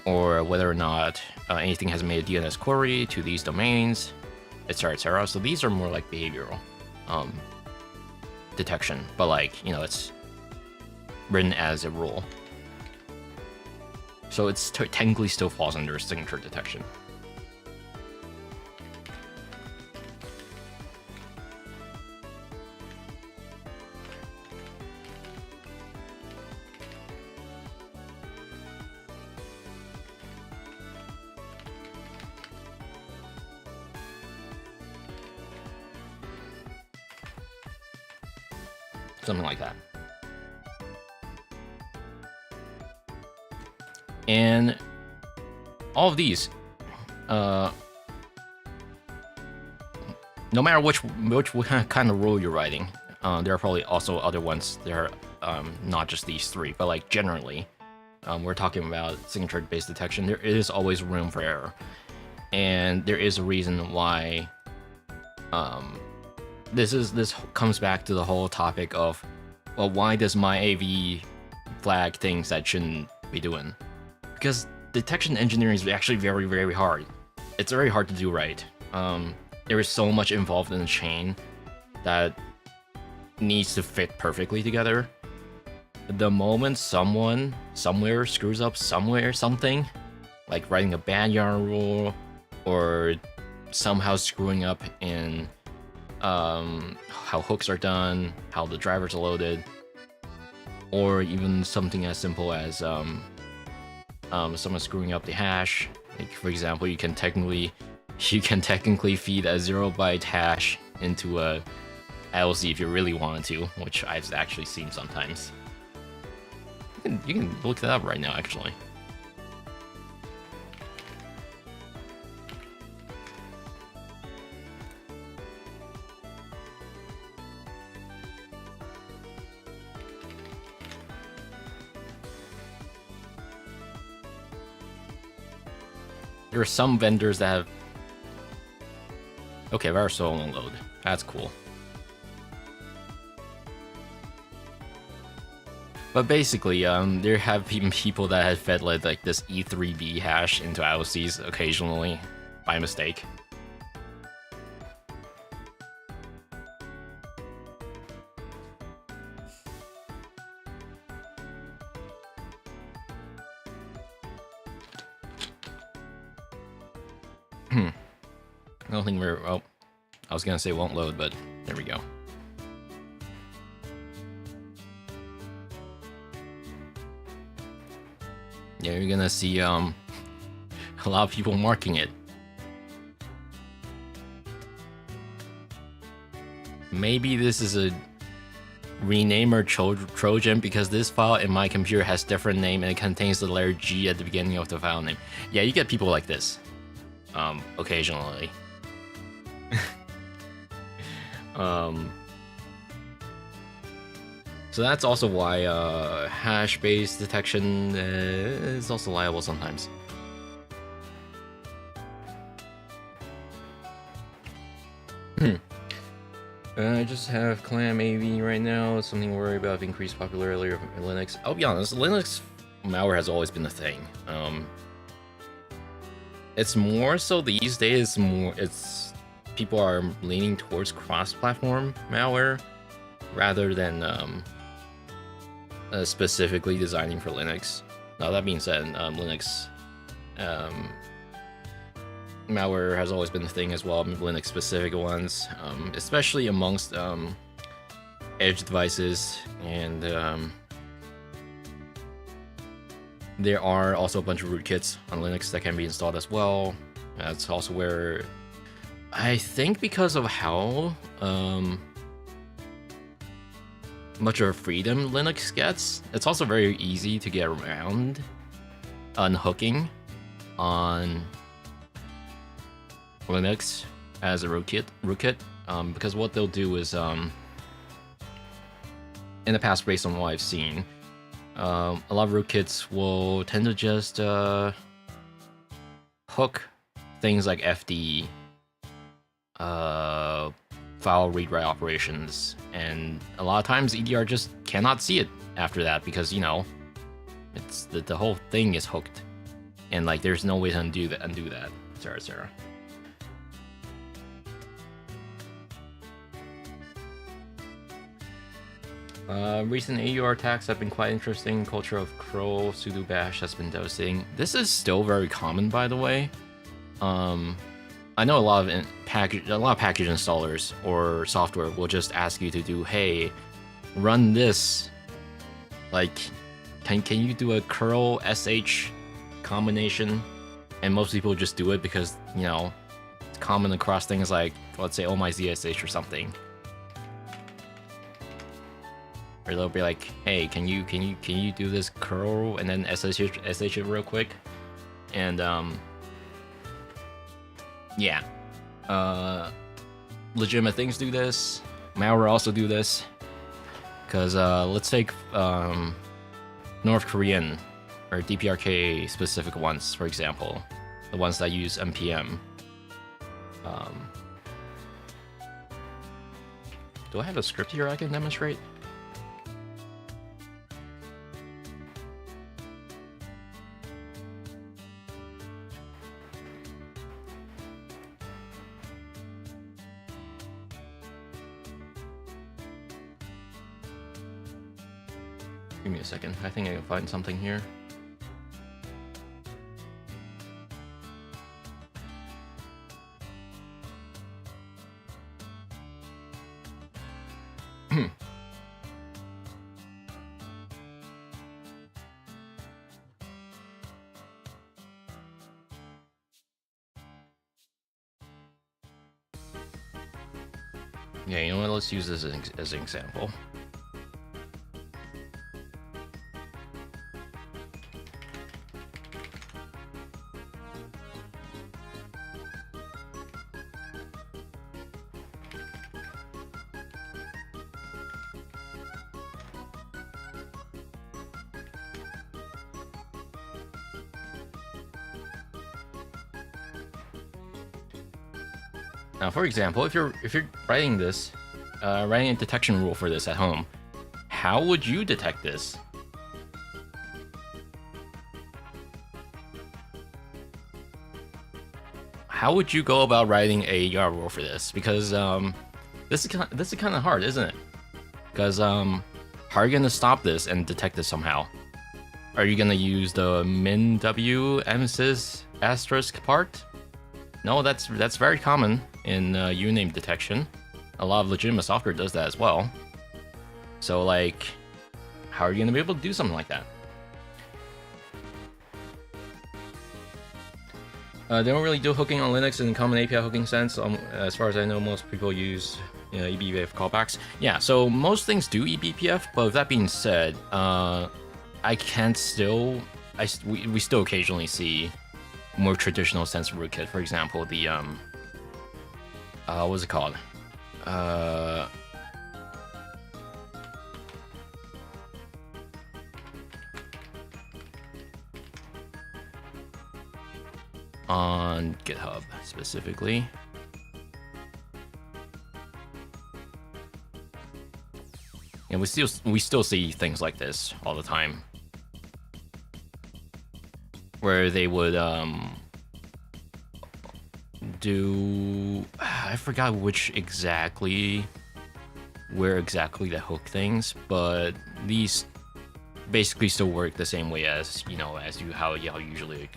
or whether or not anything has made a DNS query to these domains, etc., etc. So these are more like behavioral detection, but like, you know, it's written as a rule. So it's technically still falls under signature detection. Something like that. And all of these, no matter which kind of rule you're writing, there are probably also other ones. There are not just these three, but like generally, we're talking about signature-based detection. There is always room for error, and there is a reason why. This comes back to the whole topic of, well, why does my AV flag things that shouldn't be doing? Because detection engineering is actually very, very hard. It's very hard to do right. There is so much involved in the chain that needs to fit perfectly together. The moment someone somewhere screws up something, like writing a bad yarn rule, or somehow screwing up in how hooks are done, how the drivers are loaded, or even something as simple as someone screwing up the hash. Like, for example, you can technically feed a 0-byte hash into a ILC if you really wanted to, which I've actually seen sometimes. You can look that up right now, actually. There are some vendors that have... Okay, virus won't load. That's cool. But basically, there have been people that have fed like this E3B hash into IOCs occasionally by mistake. I don't think we're... Oh, I was gonna say won't load, but there we go. Yeah, you're gonna see a lot of people marking it. Maybe this is a renamer Trojan because this file in my computer has different name and it contains the letter G at the beginning of the file name. Yeah, you get people like this occasionally. So that's also why hash-based detection is also liable sometimes. I just have clam AV right now. It's something to worry about increased popularity of Linux. I'll be honest, Linux malware has always been a thing. It's more so these days. It's people are leaning towards cross-platform malware rather than specifically designing for Linux. Now that being said, Linux malware has always been the thing as well, Linux specific ones, especially amongst edge devices, and there are also a bunch of rootkits on Linux that can be installed as well. That's also where I think, because of how much of a freedom Linux gets, it's also very easy to get around unhooking on Linux as a rootkit, because what they'll do is, in the past, based on what I've seen, A lot of rootkits will tend to just hook things like FD, file read-write operations, and a lot of times EDR just cannot see it after that because, you know, it's the whole thing is hooked, and like there's no way to undo that, etc. Recent AUR attacks have been quite interesting. Culture of curl sudo bash has been devastating. This is still very common, by the way. I know a lot of package installers or software will just ask you to do, hey, run this. Like, can you do a curl sh combination? And most people just do it because, you know, it's common across things like, let's say, oh my zsh or something. Or they'll be like, hey, can you do this curl and then sh it real quick? And yeah, legitimate things do this. Malware also do this. Cause let's take North Korean or DPRK specific ones, for example, the ones that use npm. Do I have a script here I can demonstrate? Give me a second. I think I can find something here. Yeah, you know what? Let's use this as an example. Now, for example, if you're writing this, writing a detection rule for this at home, how would you detect this? How would you go about writing a YAR rule for this? Because this is kind of hard, isn't it? Because how are you gonna stop this and detect this somehow? Are you gonna use the min w msys asterisk part? No, that's very common in uname detection. A lot of legitimate software does that as well. So like, how are you gonna be able to do something like that? They don't really do hooking on Linux in the common API hooking sense. As far as I know, most people use eBPF callbacks. Yeah, so most things do eBPF, but with that being said, we still occasionally see more traditional sense of rootkit. For example, the what's it called? On GitHub specifically. And we still see things like this all the time, where they would do, I forgot where exactly they hook things, but these basically still work the same way as how you usually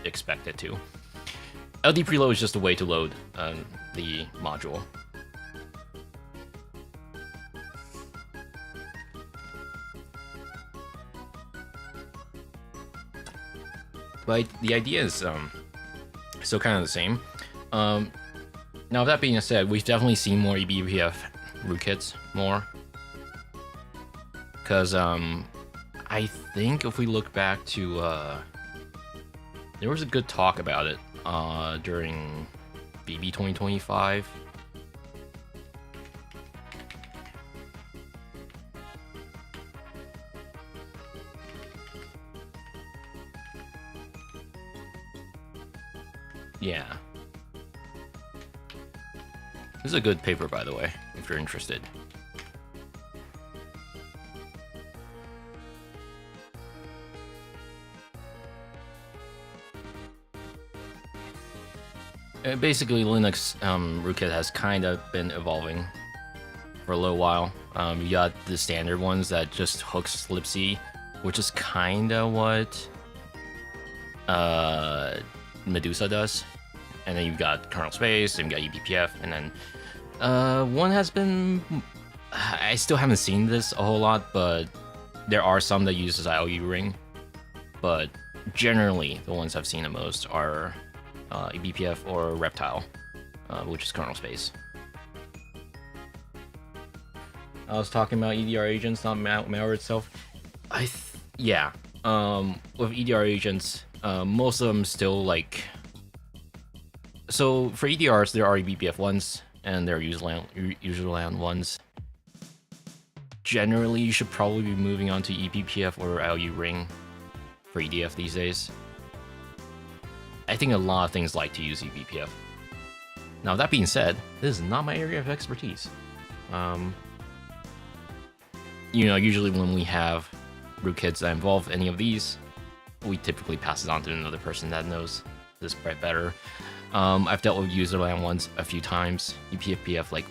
expect it to. LD preload is just a way to load the module. But the idea is still kind of the same. Now, with that being said, we've definitely seen more eBPF rootkits more. Because I think if we look back to... there was a good talk about it during BB 2025. Yeah. This is a good paper, by the way, if you're interested. Basically, Linux rootkit has kind of been evolving for a little while. You got the standard ones that just hooks libc, which is kind of what Medusa does. And then you've got kernel space, and you've got eBPF, and then one has been... I still haven't seen this a whole lot, but there are some that uses IOU ring. But generally, the ones I've seen the most are eBPF or Reptile, which is kernel space. I was talking about EDR agents, not malware itself. Yeah. With EDR agents, most of them still like. So for EDRs, there are eBPF ones and there are userland ones. Generally, you should probably be moving on to eBPF or IOU ring for EDF these days. I think a lot of things like to use eBPF. Now, that being said, this is not my area of expertise. You know, usually when we have rootkits that involve any of these, we typically pass it on to another person that knows this better. I've dealt with userland ones a few times, eBPF like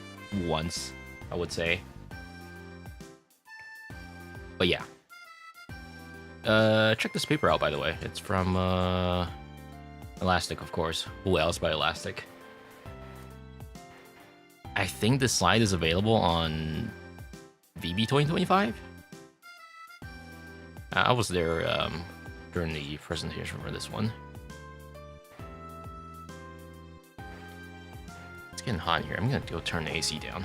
once, I would say. But yeah. Check this paper out, by the way. It's from Elastic, of course. Who else by Elastic? I think this slide is available on VB 2025. I was there during the presentation for this one. It's getting hot in here. I'm gonna go turn the AC down.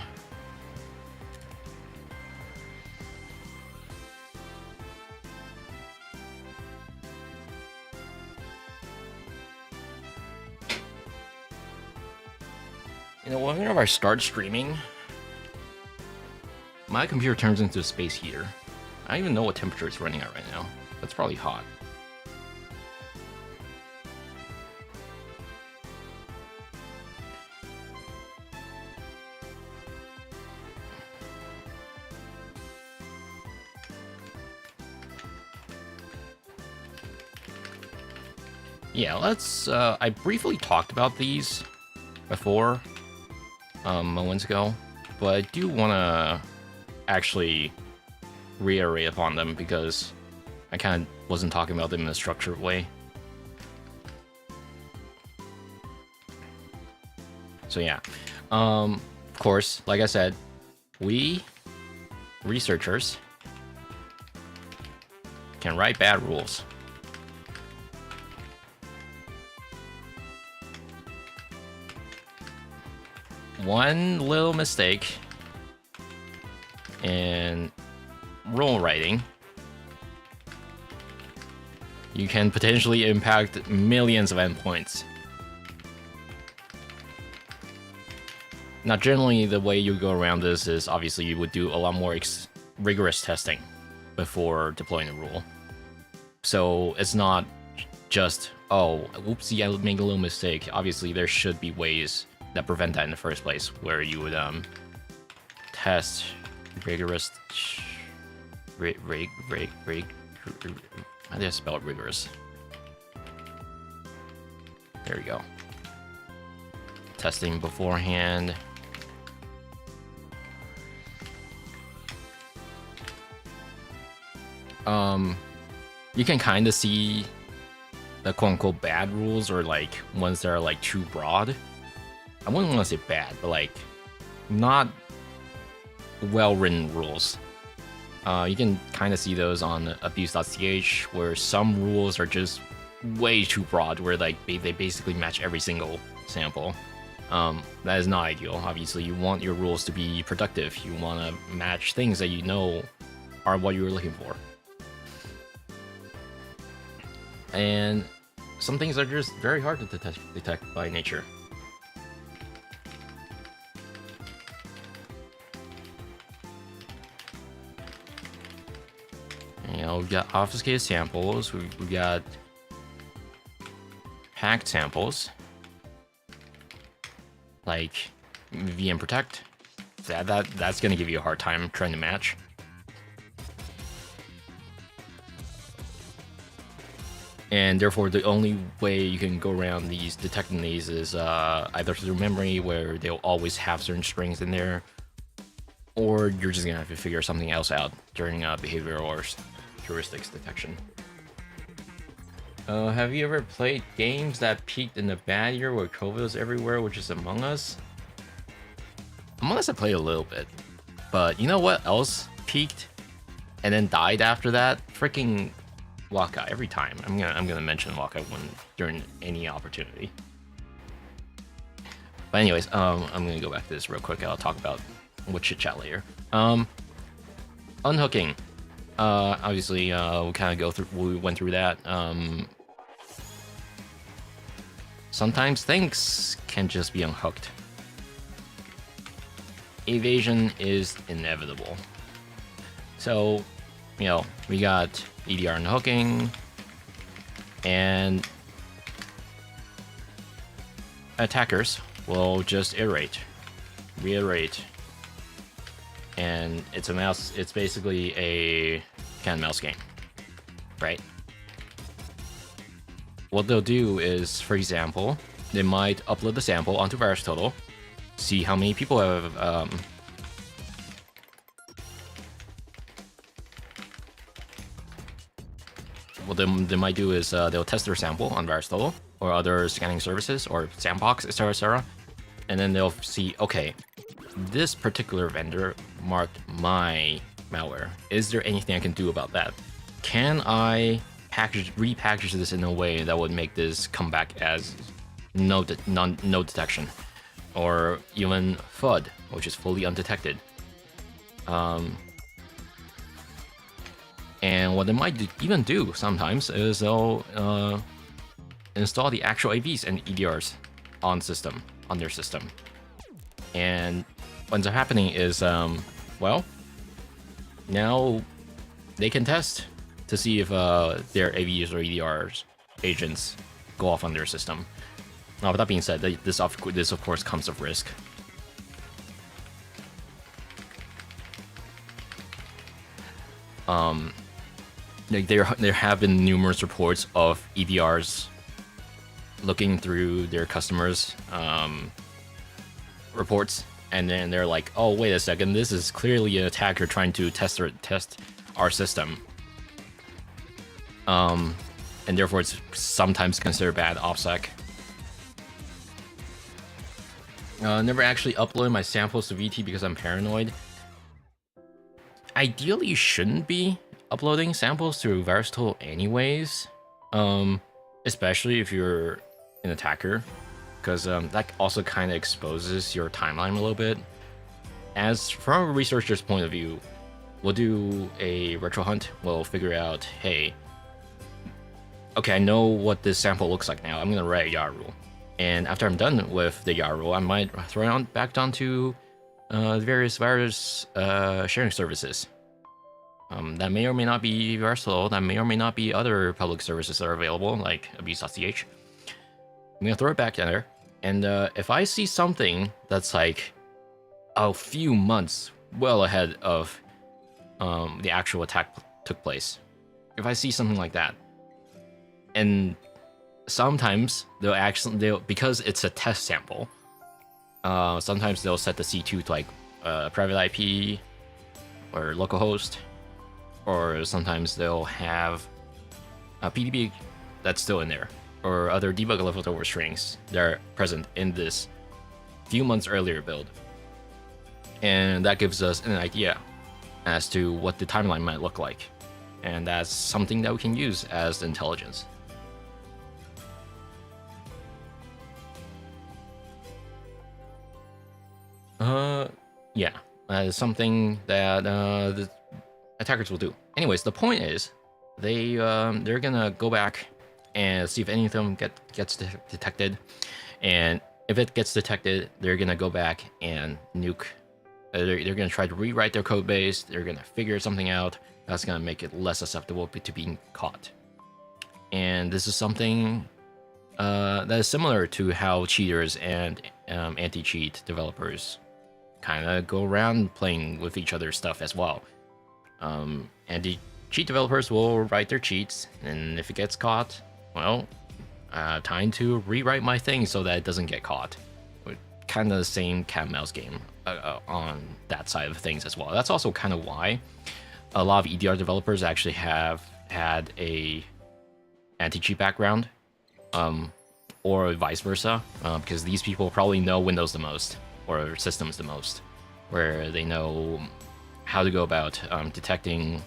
You know, whenever I start streaming, my computer turns into a space heater. I don't even know what temperature it's running at right now. That's probably hot. Yeah, let's... I briefly talked about these before, moments ago, but I do want to actually reiterate upon them because I kind of wasn't talking about them in a structured way. So yeah, of course, like I said, we researchers can write bad rules. One little mistake in rule writing, you can potentially impact millions of endpoints. Now, generally, the way you go around this is obviously you would do a lot more rigorous testing before deploying a rule. So it's not just, oh, whoopsie, I made a little mistake. Obviously, there should be ways that prevent that in the first place, where you would test rigorous. How do I spell it? Rigorous. There we go. Testing beforehand. You can kind of see the quote-unquote bad rules, or like ones that are like too broad. I wouldn't want to say bad, but like not well-written rules. You can kind of see those on abuse.ch, where some rules are just way too broad, where like they basically match every single sample. That is not ideal. Obviously, you want your rules to be productive. You want to match things that you know are what you were looking for. And some things are just very hard to detect by nature. You know, we got obfuscated samples, we got hacked samples, like VM Protect, that's gonna give you a hard time trying to match. And therefore, the only way you can go around these detecting these is either through memory, where they'll always have certain strings in there, or you're just gonna have to figure something else out during behavioral or heuristics detection. Have you ever played games that peaked in the bad year where COVID was everywhere, which is Among Us? Among Us I played a little bit, but you know what else peaked and then died after that? Freaking Waka. Every time I'm gonna mention Waka during any opportunity. But anyways, I'm gonna go back to this real quick. I'll talk about what chit chat later. Unhooking. Obviously, we went through that. Sometimes things can just be unhooked. Evasion is inevitable. So, you know, we got EDR unhooking, and attackers will just reiterate, and it's basically a cat and mouse game, right? What they'll do is, for example, they might upload the sample onto VirusTotal, see how many people have what they might do is they'll test their sample on VirusTotal or other scanning services or Sandbox, etc., etc., and then they'll see, okay, this particular vendor marked my malware. Is there anything I can do about that? Can I repackage this in a way that would make this come back as no detection, or even FUD, which is fully undetected? And what they might even do sometimes is they'll install the actual AVs and EDRs on their system. And what ends up happening is, well, now they can test to see if their AVs or EDRs agents go off on their system. Now, with that being said, this of course comes with risk. Like there have been numerous reports of EDRs looking through their customers' reports, and then they're like, "Oh, wait a second! This is clearly an attacker trying to test our system." And therefore, it's sometimes considered bad OPSEC. Never actually uploaded my samples to VT because I'm paranoid. Ideally, you shouldn't be uploading samples to VirusTotal anyways, especially if you're an attacker, because that also kind of exposes your timeline a little bit. As from a researcher's point of view, we'll do a retro hunt. We'll figure out, hey, okay, I know what this sample looks like now. I'm gonna write a YAR rule, and after I'm done with the YAR rule, I might throw it back onto the various virus sharing services. That may or may not be VirusTotal. That may or may not be other public services that are available, like abuse.ch. I'm gonna throw it back in there, and if I see something that's like a few months well ahead of the actual attack took place, if I see something like that, and sometimes they'll because it's a test sample, sometimes they'll set the C2 to like private IP or localhost, or sometimes they'll have a PDB that's still in there, or other debug leftover strings that are present in this few months earlier build. And that gives us an idea as to what the timeline might look like. And that's something that we can use as intelligence. Yeah, that is something that the attackers will do. Anyways, the point is, they're gonna go back and see if any of them gets detected, and if it gets detected, they're gonna go back and nuke. They're gonna try to rewrite their code base. They're gonna figure something out that's gonna make it less susceptible to being caught. And this is something that is similar to how cheaters and anti-cheat developers kind of go around playing with each other's stuff as well. Anti-cheat developers will write their cheats, and if it gets caught, well, time to rewrite my thing so that it doesn't get caught. Kind of the same cat and mouse game on that side of things as well. That's also kind of why a lot of EDR developers actually have had a anti-cheat background, or vice versa, because these people probably know Windows the most, or systems the most, where they know how to go about detecting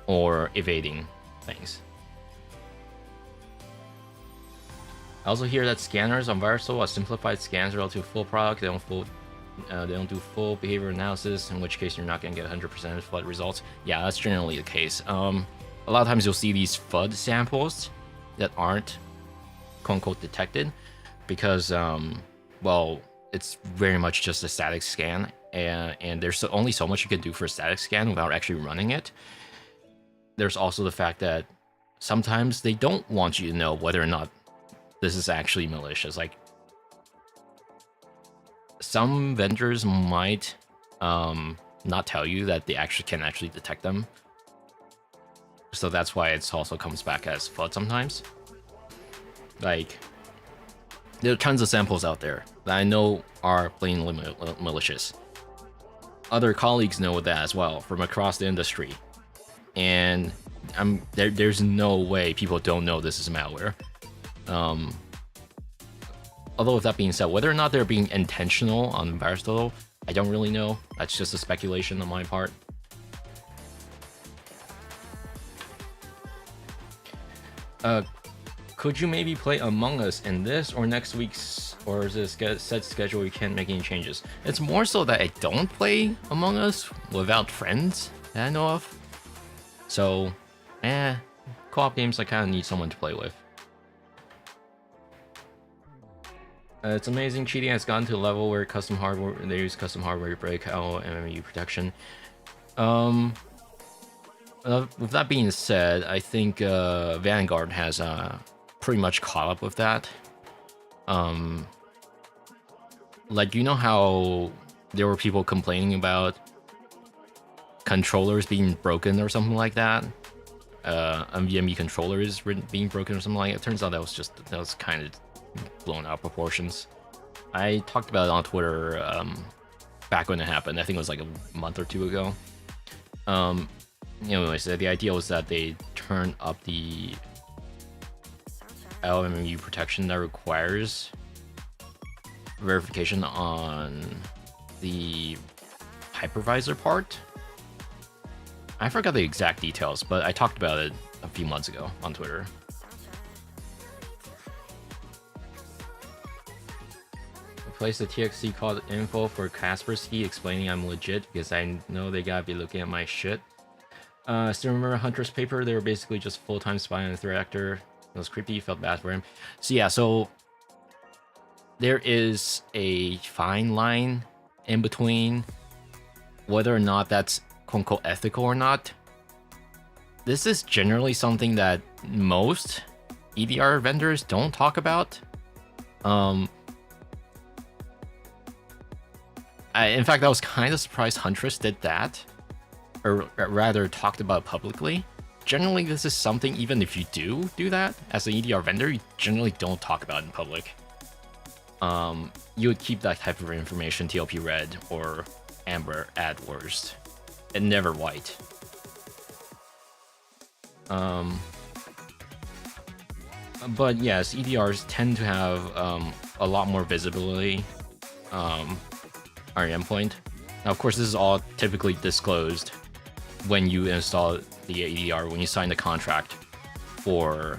or evading things. I also hear that scanners on Versal are simplified scans relative to full product. They don't do full behavior analysis, in which case you're not going to get 100% of FUD results. Yeah, that's generally the case. A lot of times you'll see these FUD samples that aren't quote-unquote detected because, well, it's very much just a static scan, and there's only so much you can do for a static scan without actually running it. There's also the fact that sometimes they don't want you to know whether or not this is actually malicious. Like, some vendors might not tell you that they can actually detect them. So that's why it also comes back as FUD sometimes. Like, there are tons of samples out there that I know are plainly malicious. Other colleagues know that as well from across the industry. And there's no way people don't know this is malware. Although with that being said, whether or not they're being intentional on Versal, I don't really know. That's just a speculation on my part. Could you maybe play Among Us in this or next week's, or is this set schedule you can't make any changes? It's more so that I don't play Among Us without friends that I know of. So, co-op games I kind of need someone to play with. It's amazing cheating has gotten to a level where they use custom hardware to break out MMU protection. With that being said, I think Vanguard has pretty much caught up with that. Like, you know how there were people complaining about controllers being broken or something like that? NVMe controllers being broken or something like that. It turns out that was kind of blown out proportions. I talked about it on Twitter back when it happened. I think it was like a month or two ago. Anyways, the idea was that they turn up the LMMU protection that requires verification on the hypervisor part. I forgot the exact details, but I talked about it a few months ago on Twitter. Place the TXT called info for Kaspersky explaining I'm legit because I know they gotta be looking at my shit. Still remember Hunter's paper? They were basically just full-time spy on the threat actor. It was creepy, felt bad for him. So yeah, so there is a fine line in between whether or not that's quote-unquote ethical or not. This is generally something that most EDR vendors don't talk about. In fact, I was kind of surprised Huntress did that, or rather talked about publicly. Generally, this is something, even if you do that as an EDR vendor, you generally don't talk about in public. You would keep that type of information TLP red or amber at worst, and never white. But yes, EDRs tend to have a lot more visibility on your endpoint. Now, of course, this is all typically disclosed when you install the EDR, when you sign the contract for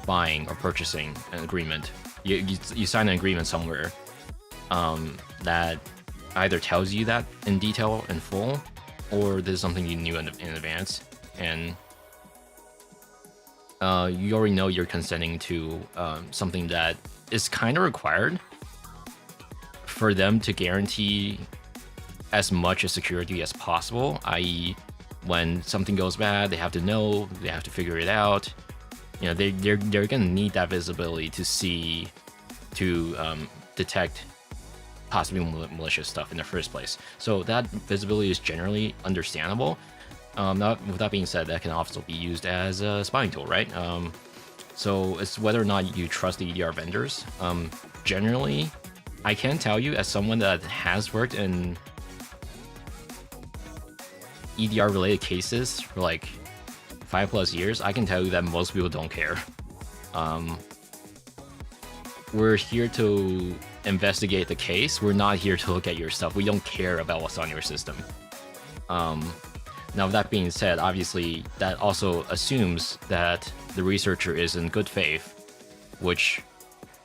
buying or purchasing an agreement. You sign an agreement somewhere that either tells you that in detail in full, or there's something you knew in advance, and you already know you're consenting to something that is kind of required for them to guarantee as much of security as possible, i.e. when something goes bad, they have to know, they have to figure it out. You know, they're gonna need that visibility to see, to detect possibly malicious stuff in the first place. So that visibility is generally understandable. With that being said, that can also be used as a spying tool, right? So it's whether or not you trust the EDR vendors. Generally, I can tell you, as someone that has worked in EDR related cases for like 5+ years, I can tell you that most people don't care. We're here to investigate the case. We're not here to look at your stuff. We don't care about what's on your system. Now, that being said, obviously, that also assumes that the researcher is in good faith, which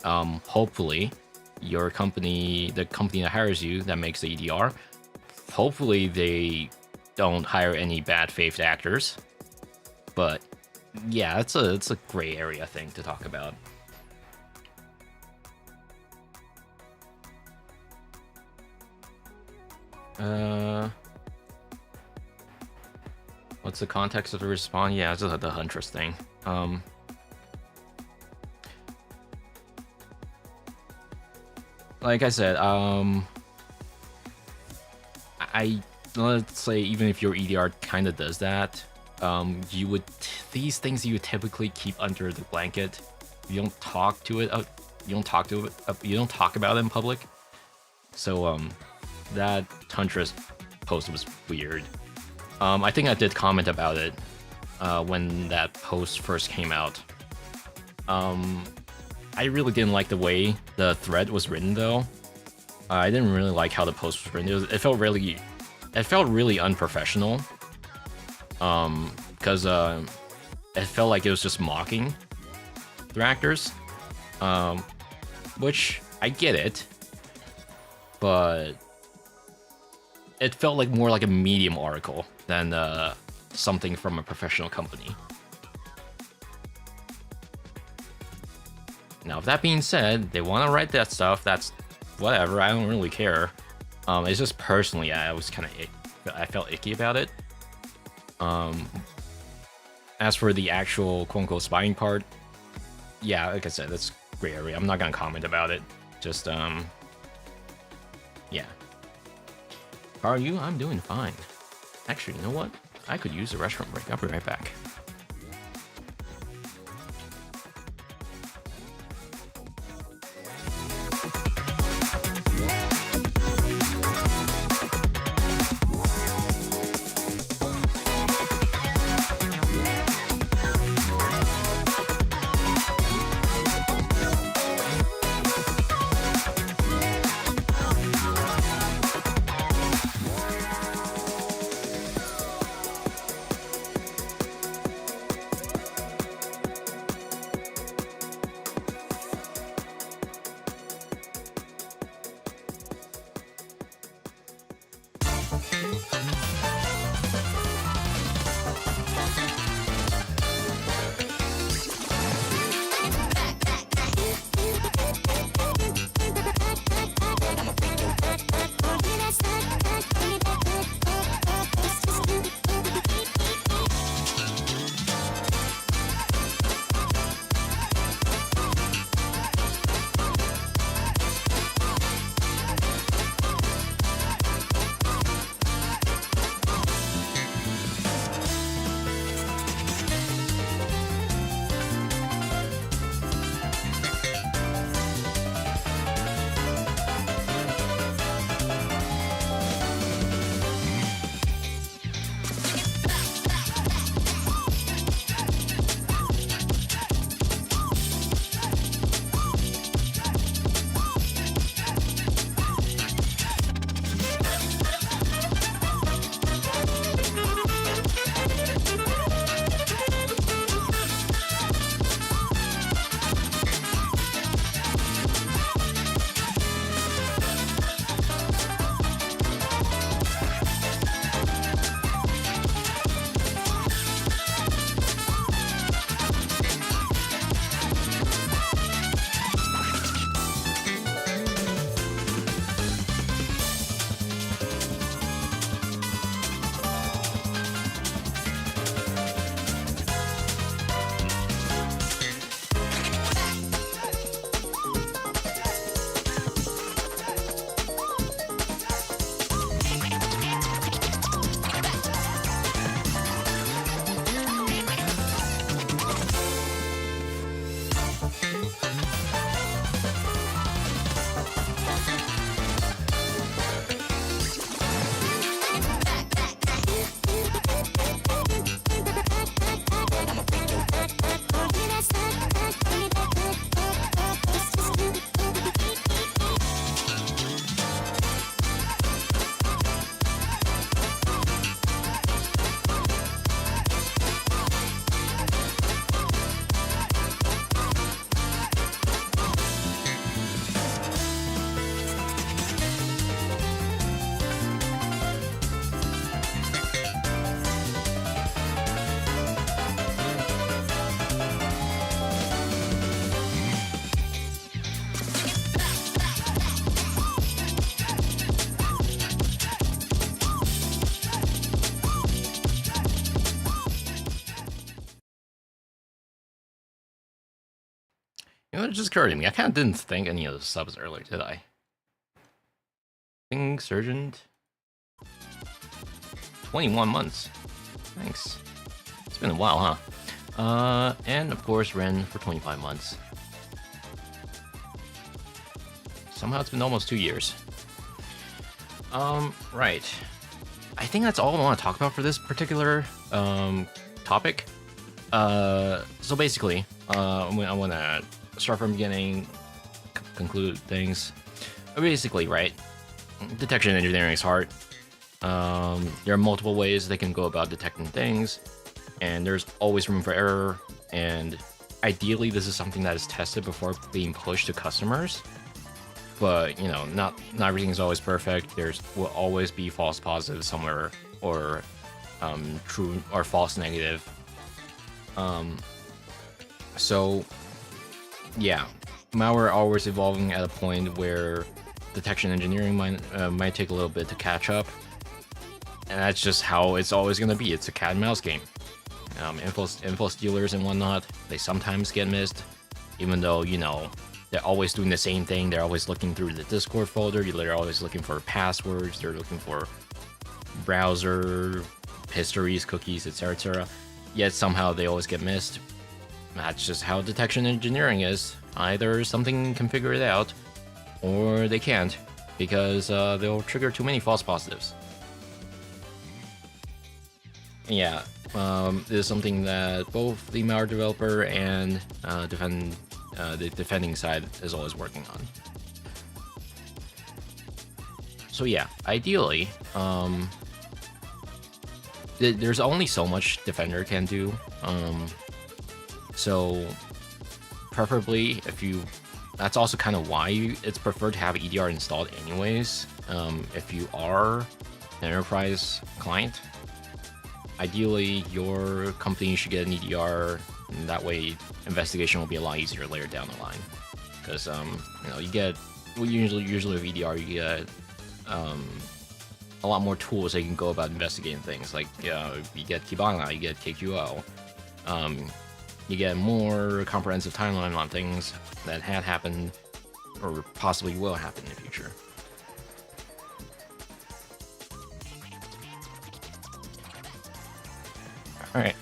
hopefully your company, the company that hires you that makes the EDR, hopefully they don't hire any bad faith actors. But yeah, it's a gray area thing to talk about. What's the context of the response? Yeah, it's the Huntress thing. Like I said, let's say even if your EDR kind of does that, you would these things you would typically keep under the blanket. You don't talk to it. You don't talk to it. You don't talk about it in public. So that Huntress post was weird. I think I did comment about it when that post first came out. I really didn't like the way the thread was written, though. I didn't really like how the post was written. It felt really unprofessional. Because it felt like it was just mocking the actors. Which I get it, but it felt like more like a Medium article than something from a professional company. Now, with that being said, they want to write that stuff. That's whatever. I don't really care. It's just personally, I felt icky about it. As for the actual quote-unquote spying part, yeah, like I said, that's gray area. I'm not gonna comment about it. Just yeah. How are you? I'm doing fine. Actually, you know what? I could use a restroom break. I'll be right back. You know, it just occurred to me. I kind of didn't thank any of the subs earlier, did I? King Surgeon. 21 months. Thanks. It's been a while, huh? And of course, Ren for 25 months. Somehow it's been almost 2 years. Right. I think that's all I want to talk about for this particular topic. So basically, I want to start from the beginning, conclude things. Basically, right, detection engineering is hard. There are multiple ways they can go about detecting things, and there's always room for error, and ideally this is something that is tested before being pushed to customers. But, you know, not everything is always perfect. There's will always be false positives somewhere, or true or false negative. So yeah, malware always evolving at a point where detection engineering might take a little bit to catch up, and that's just how it's always going to be. It's a cat and mouse game. Info stealers and whatnot, they sometimes get missed, even though, you know, they're always doing the same thing. They're always looking through the Discord folder. They're always looking for passwords. They're looking for browser histories, cookies, etc., etc. Yet somehow they always get missed. That's just how detection engineering is. Either something can figure it out, or they can't, because they'll trigger too many false positives. Yeah, this is something that both the malware developer and the defending side is always working on. So yeah, ideally, there's only so much defender can do. So preferably, that's also kind of why it's preferred to have EDR installed anyways. If you are an enterprise client, ideally your company should get an EDR, and that way investigation will be a lot easier later down the line. Because you know, you get usually with EDR you get a lot more tools that you can go about investigating things. Like you get Kibana, you get KQL. You get more comprehensive timeline on things that had happened or possibly will happen in the future. Alright,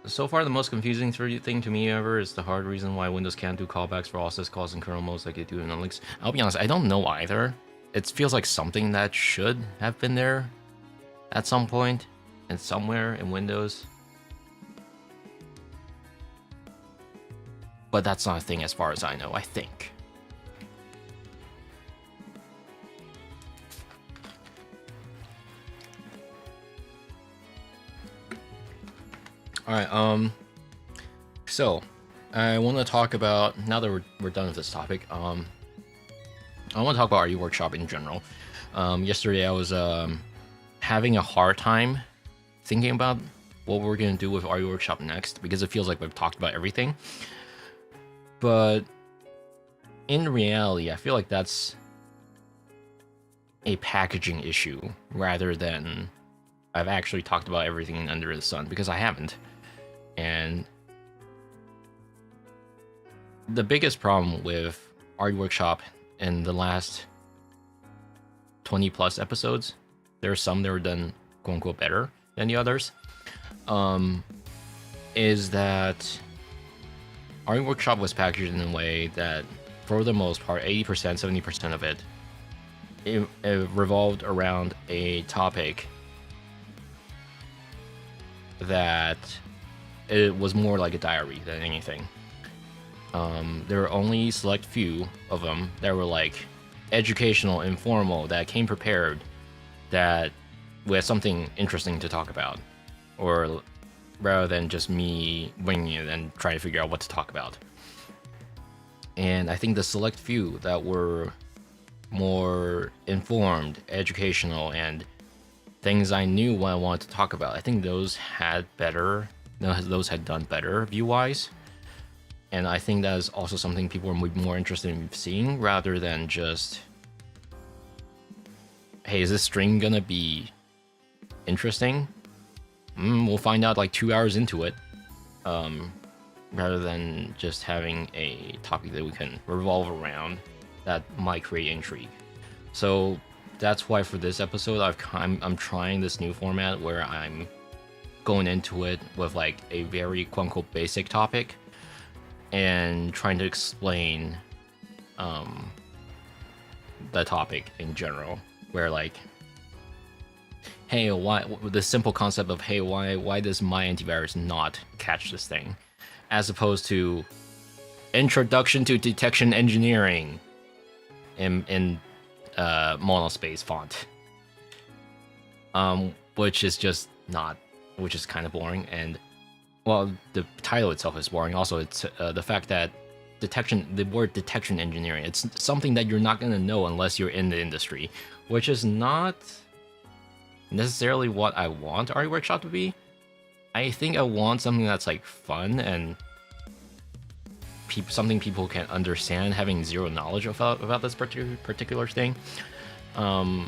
so far the most confusing thing to me ever is the hard reason why Windows can't do callbacks for all syscalls in kernel modes like they do in Linux. I'll be honest, I don't know either. It feels like something that should have been there at some point and somewhere in Windows. But that's not a thing as far as I know, I think. Alright, so I want to talk about, now that we're done with this topic, I want to talk about RE Workshop in general. Yesterday I was having a hard time thinking about what we're going to do with RE Workshop next, because it feels like we've talked about everything. But in reality, I feel like that's a packaging issue rather than I've actually talked about everything under the sun, because I haven't. And the biggest problem with RE Workshop in the last 20 plus episodes, there are some that were done quote unquote better than the others, is that RE Workshop was packaged in a way that for the most part 80%, 70% of it revolved around a topic that it was more like a diary than anything. There were only select few of them that were like educational, informal, that came prepared, that we had something interesting to talk about, or rather than just me winging it and trying to figure out what to talk about. And I think the select few that were more informed, educational, and things I knew what I wanted to talk about, I think those had done better view-wise. And I think that is also something people are more interested in seeing, rather than just, hey, is this stream gonna be interesting? We'll find out like 2 hours into it, rather than just having a topic that we can revolve around that might create intrigue. So that's why for this episode, I'm trying this new format where I'm going into it with like a very quote unquote basic topic and trying to explain the topic in general, where like, hey, why the simple concept of, hey, why does my antivirus not catch this thing, as opposed to introduction to detection engineering in monospace font, which is just not, which is kind of boring. And well, the title itself is boring. Also, it's the fact that the word detection engineering, it's something that you're not going to know unless you're in the industry, which is not necessarily what I want RE Workshop to be. I think I want something that's like fun and something people can understand, having zero knowledge about this particular thing. So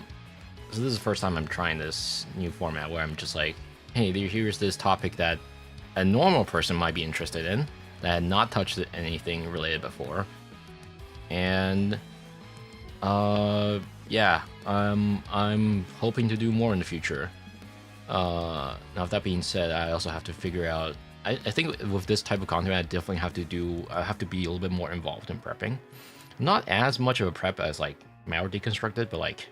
this is the first time I'm trying this new format where I'm just like, hey, here's this topic that a normal person might be interested in, that had not touched anything related before. And yeah, I'm hoping to do more in the future. Now, with that being said, I also have to figure out. I think with this type of content, I definitely have to be a little bit more involved in prepping. Not as much of a prep as like malware deconstructed, but like,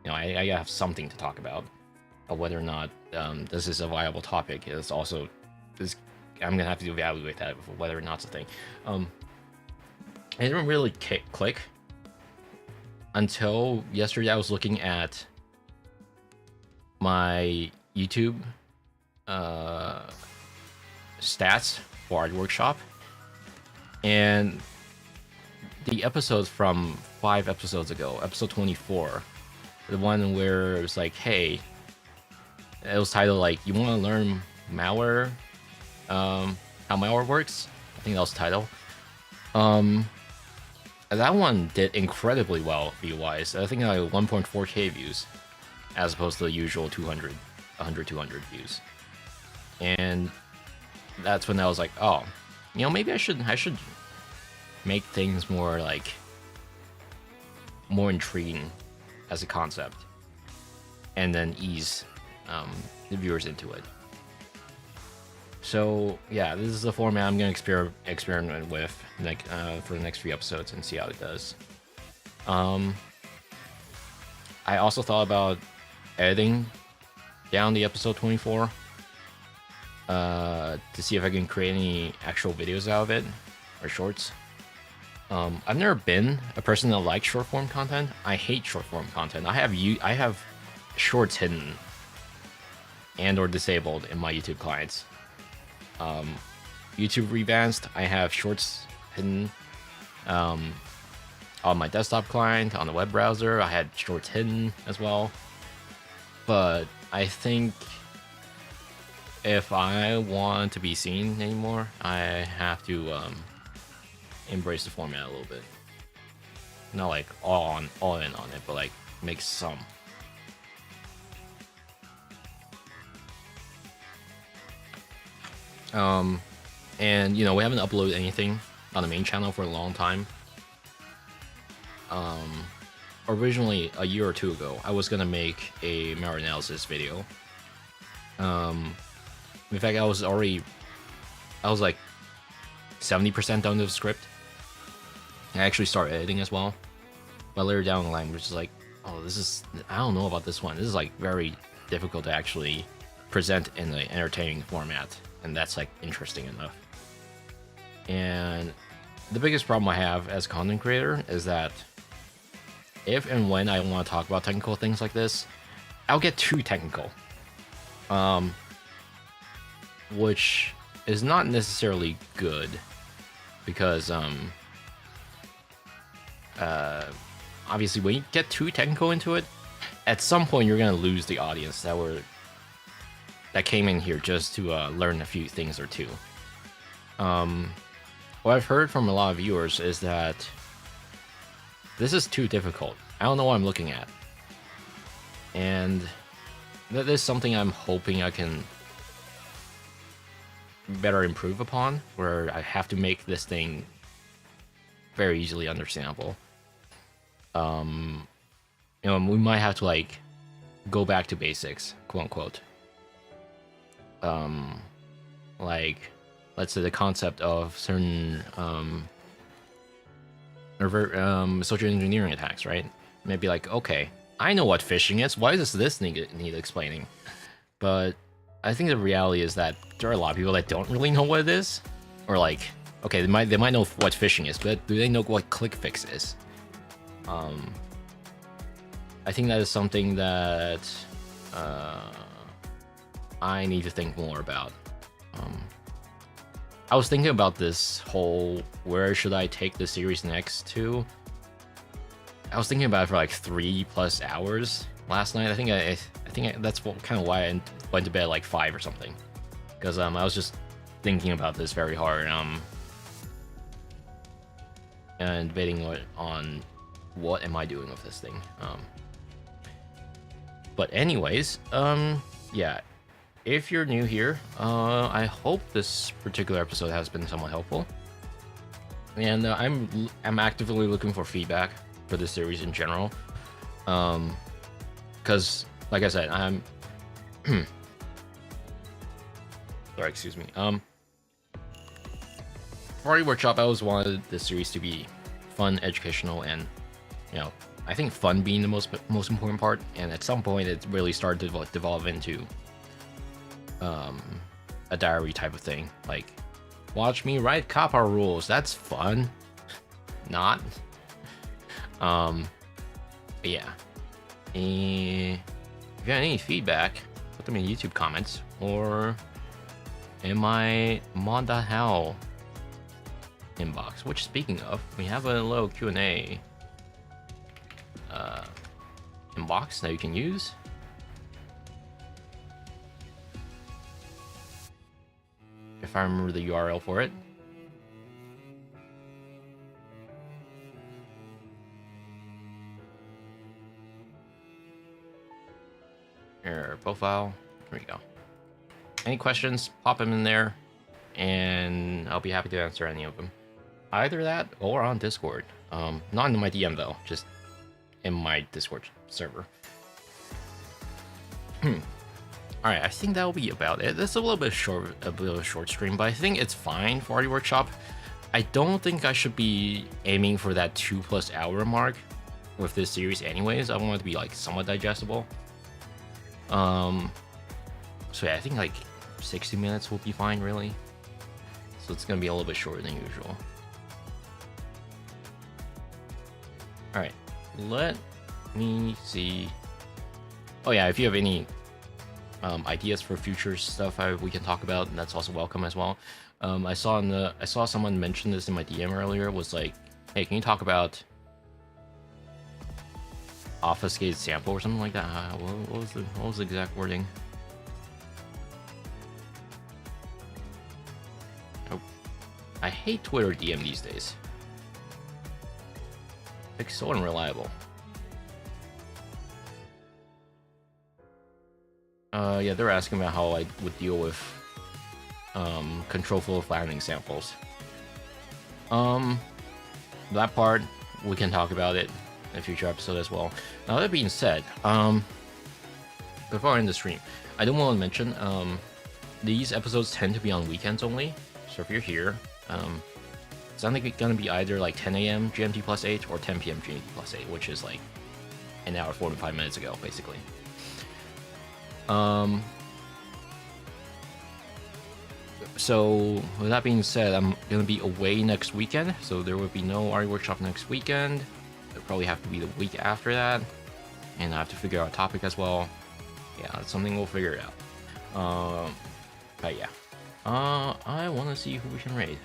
you know, I have something to talk about. Whether or not this is a viable topic is also I'm gonna have to evaluate that, whether or not it's a thing. It didn't really click until yesterday. I was looking at my YouTube stats for RE Workshop, and the episodes from 5 episodes ago, episode 24, the one where it was like, hey, it was titled like, you want to learn malware, how malware works? I think that was the title. That one did incredibly well view-wise. I think like 1.4k views, as opposed to the usual 200 views. And that's when I was like, oh, you know, maybe I should make things more intriguing as a concept, and then ease the viewers into it. So yeah, this is the format I'm gonna experiment with for the next 3 episodes and see how it does. I also thought about editing down the episode 24 to see if I can create any actual videos out of it, or shorts. I've never been a person that likes short form content. I hate short form content. I have shorts hidden and or disabled in my YouTube clients. YouTube Revanced, I have shorts hidden. On my desktop client, on the web browser, I had shorts hidden as well. But I think if I want to be seen anymore, I have to embrace the format a little bit. Not like all in on it, but like make some. And you know, we haven't uploaded anything on the main channel for a long time. Originally a year or 2 ago, I was gonna make a malware analysis video. In fact, I was like 70% done with the script. I actually started editing as well, but later down the line, which is like, oh, I don't know about this one. This is like very difficult to actually present in an entertaining format, and that's like interesting enough. And the biggest problem I have as a content creator is that if and when I want to talk about technical things like this, I'll get too technical, which is not necessarily good, because obviously when you get too technical into it, at some point you're gonna lose the audience that came in here just to learn a few things or two. What I've heard from a lot of viewers is that this is too difficult. I don't know what I'm looking at, and that is something I'm hoping I can better improve upon, where I have to make this thing very easily understandable. You know, we might have to like go back to basics, quote unquote. Like, let's say the concept of certain social engineering attacks, right? Maybe like, okay, I know what phishing is. Why does this need explaining? But I think the reality is that there are a lot of people that don't really know what it is, or like, okay, they might know what phishing is, but do they know what click fix is? I think that is something that I need to think more about. I was thinking about this whole where should I take the series next to. I was thinking about it for like 3+ hours last night. I think that's kind of why I went to bed at like 5 or something, because I was just thinking about this very hard and debating on what am I doing with this thing. But anyways, yeah. If you're new here, I hope this particular episode has been somewhat helpful. And I'm actively looking for feedback for this series in general. Because, like I said, I'm... Sorry, excuse me. Party Workshop, I always wanted this series to be fun, educational, and, you know, I think fun being the most important part. And at some point, it really started to devolve into a diary type of thing, like watch me write COPPA rules. That's fun. Not. But yeah. If you got any feedback, put them in YouTube comments or in my mod.how inbox. Which, speaking of, we have a little Q&A inbox that you can use. If I remember the URL for it. Your profile. Here we go. Any questions, pop them in there, and I'll be happy to answer any of them. Either that or on Discord. Not in my DM though, just in my Discord server. Alright, I think that'll be about it. This is a little bit of a short stream, but I think it's fine for Party Workshop. I don't think I should be aiming for that 2+ hour mark with this series anyways. I want it to be like somewhat digestible. So yeah, I think like 60 minutes will be fine, really. So it's gonna be a little bit shorter than usual. Alright, let me see. Oh yeah, if you have any ideas for future stuff we can talk about, and that's also welcome as well. I saw someone mention this in my DM earlier. Was like, hey, can you talk about obfuscated sample or something like that? What was the exact wording? Oh, I hate Twitter DM these days. It's so unreliable. Yeah, they're asking about how I would deal with control flow flattening samples. That part, we can talk about it in a future episode as well. Now, that being said, before I end the stream, I do want to mention these episodes tend to be on weekends only. So if you're here, it's only going to be either like 10 a.m. GMT plus 8 or 10 p.m. GMT plus 8, which is like an hour 45 minutes ago, basically. So with that being said, I'm gonna be away next weekend, so there will be no Party Workshop next weekend. It'll probably have to be the week after that, and I have to figure out a topic as well. Yeah, that's something we'll figure out. But yeah, I want to see who we can raid.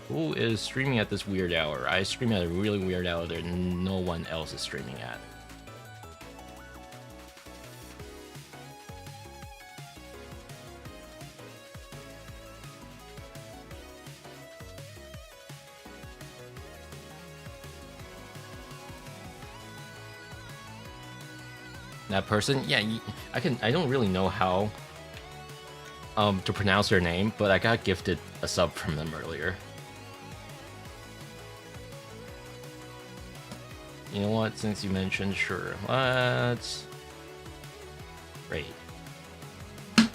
Who is streaming at this weird hour? I stream at a really weird hour that no one else is streaming at. That person, yeah, I don't really know how to pronounce their name, but I got gifted a sub from them earlier. You know what? Since you mentioned, sure. Let's raid. I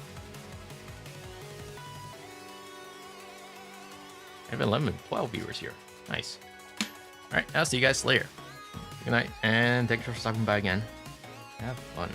have 11, 12 viewers here. Nice. All right, I'll see you guys later. Good night, and thanks for stopping by again. Have fun.